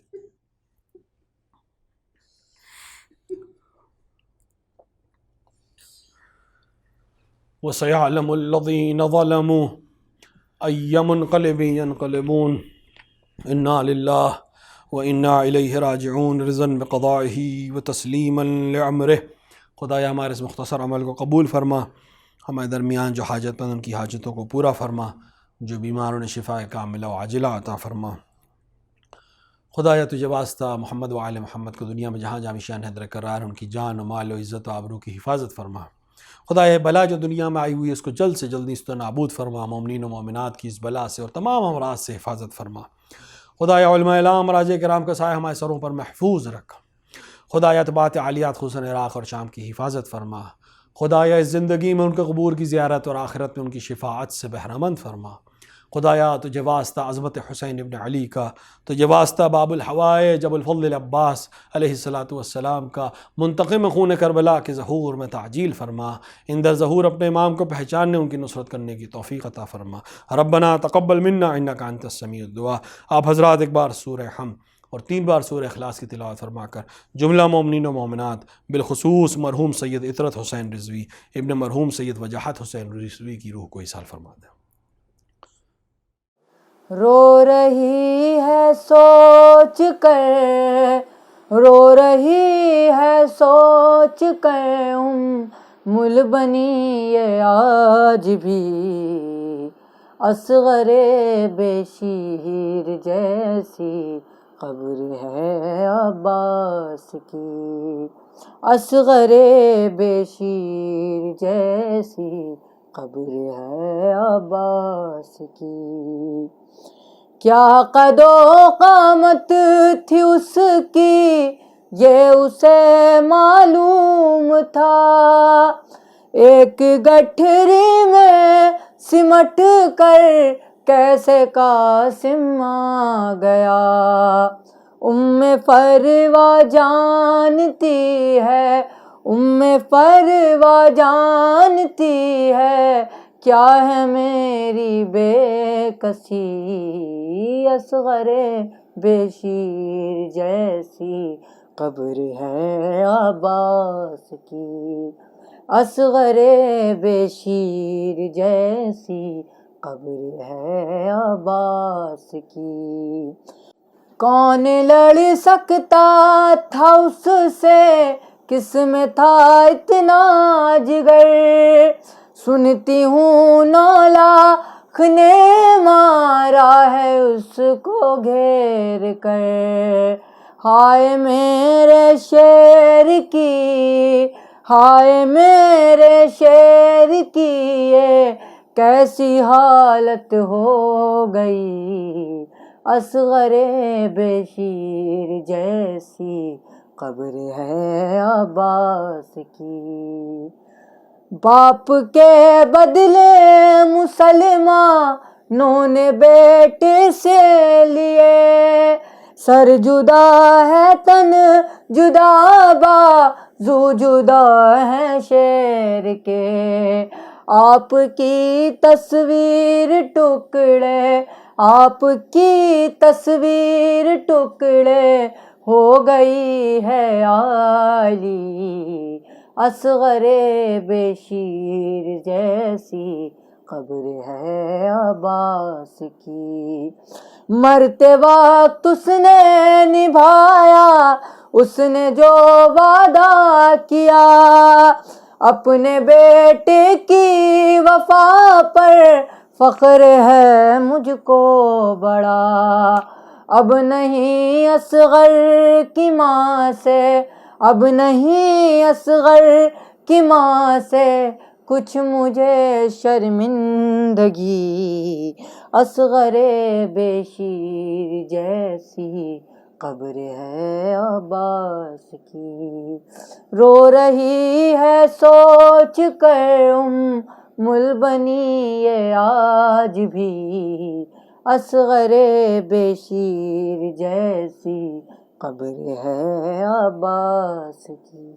وَسَيَعْلَمُ الَّذِينَ ظَلَمُوا أَيَّ مُنْقَلِبٍ يَنْقَلِبُونَ إِنَّا لِلَّهِ وَإِنَّا إِلَيْهِ راجعون رضا بقضائه وتسلیما لعمره۔ خدایا ہمارے اس مختصر عمل کو قبول فرما، ہمارے درمیان جو حاجت مند ان کی حاجتوں کو پورا فرما، جو بیماروں نے شفا کاملہ و عاجلہ عطا فرما۔ خدایا تجھے واسطہ محمد و آل محمد کو دنیا میں جہاں جہاں شان حیدر قرار ان کی جان و مال و عزت و آبرو کی حفاظت فرما۔ خدایا بلا جو دنیا میں آئی ہوئی ہے اس کو جلد سے جلد نیست و نابود فرما، مومنین و مومنات کی اس بلا سے اور تمام امراض سے حفاظت فرما۔ خدایا علماء اعلام راج کرام کا سایہ ہمارے سروں پر محفوظ رکھ۔ خدایا اتباعت عالیات خصوصاً عراق اور شام کی حفاظت فرما۔ خدایا اس زندگی میں ان کے قبور کی زیارت اور آخرت میں ان کی شفاعت سے بہرمند فرما۔ خدایا تجھے واسطہ عظمت حسین ابن علی کا، تجھے واسطہ باب الحوائج ابو الفضل العباس علیہ السلام کا، منتقم خون کربلا کے ظہور میں تعجیل فرما۔ ان در ظہور اپنے امام کو پہچاننے ان کی نصرت کرنے کی توفیق عطا فرما۔ ربنا تقبل منا انک انت السمیع الدعاء۔ آپ حضرات ایک بار سورہ حم اور 3 بار سورہ اخلاص کی تلاوت فرما کر جملہ مومنین و مومنات بالخصوص مرحوم سید اطرت حسین رضوی ابن مرحوم سید وجاہت حسین رضوی کی روح کو ایصال فرما دیں۔ رو رہی ہے سوچ کر، رو رہی ہے سوچ کر مل بنی یہ آج بھی، اصغر بے شیر جیسی قبر ہے عباس کی، اصغر بے شیر جیسی قبر ہے عباس کی۔ کیا قد و قامت تھی اس کی یہ اسے معلوم تھا، ایک گٹھری میں سمٹ کر کیسے قاسم آ گیا۔ فروا جانتی ہے، فروا جانتی ہے کیا ہے میری بے کسی، اصغر بے شیر جیسی قبر ہے عباس کی، اصغر بے شیر جیسی قبر ہے عباس کی۔ کون لڑ سکتا تھا اس سے، کس میں تھا اتنا جگر، سنتی ہوں 9 لاکھ نے مارا ہے اس کو گھیر کر۔ ہائے میرے شیر کی، ہائے میرے شیر کی یہ کیسی حالت ہو گئی، اصغر بے شیر جیسی قبر ہے عباس کی۔ باپ کے بدلے مسلمانوں نے بیٹے سے لیے، سر جدا ہے تن جدا بازو جدا ہے شیر کے، آپ کی تصویر ٹکڑے، آپ کی تصویر ٹکڑے ہو گئی ہے عالی، اصغر بے شیر جیسی قبر ہے عباس کی۔ مرتے وقت اس نے نبھایا اس نے جو وعدہ کیا، اپنے بیٹے کی وفا پر فخر ہے مجھ کو بڑا، اب نہیں اصغر کی ماں سے، اب نہیں اصغر کی ماں سے کچھ مجھے شرمندگی، اصغر بے شیر جیسی قبر ہے عباس کی۔ رو رہی ہے سوچ کر بنی یہ آج بھی، اصغر بے شیر جیسی قبر ہے عباس کی۔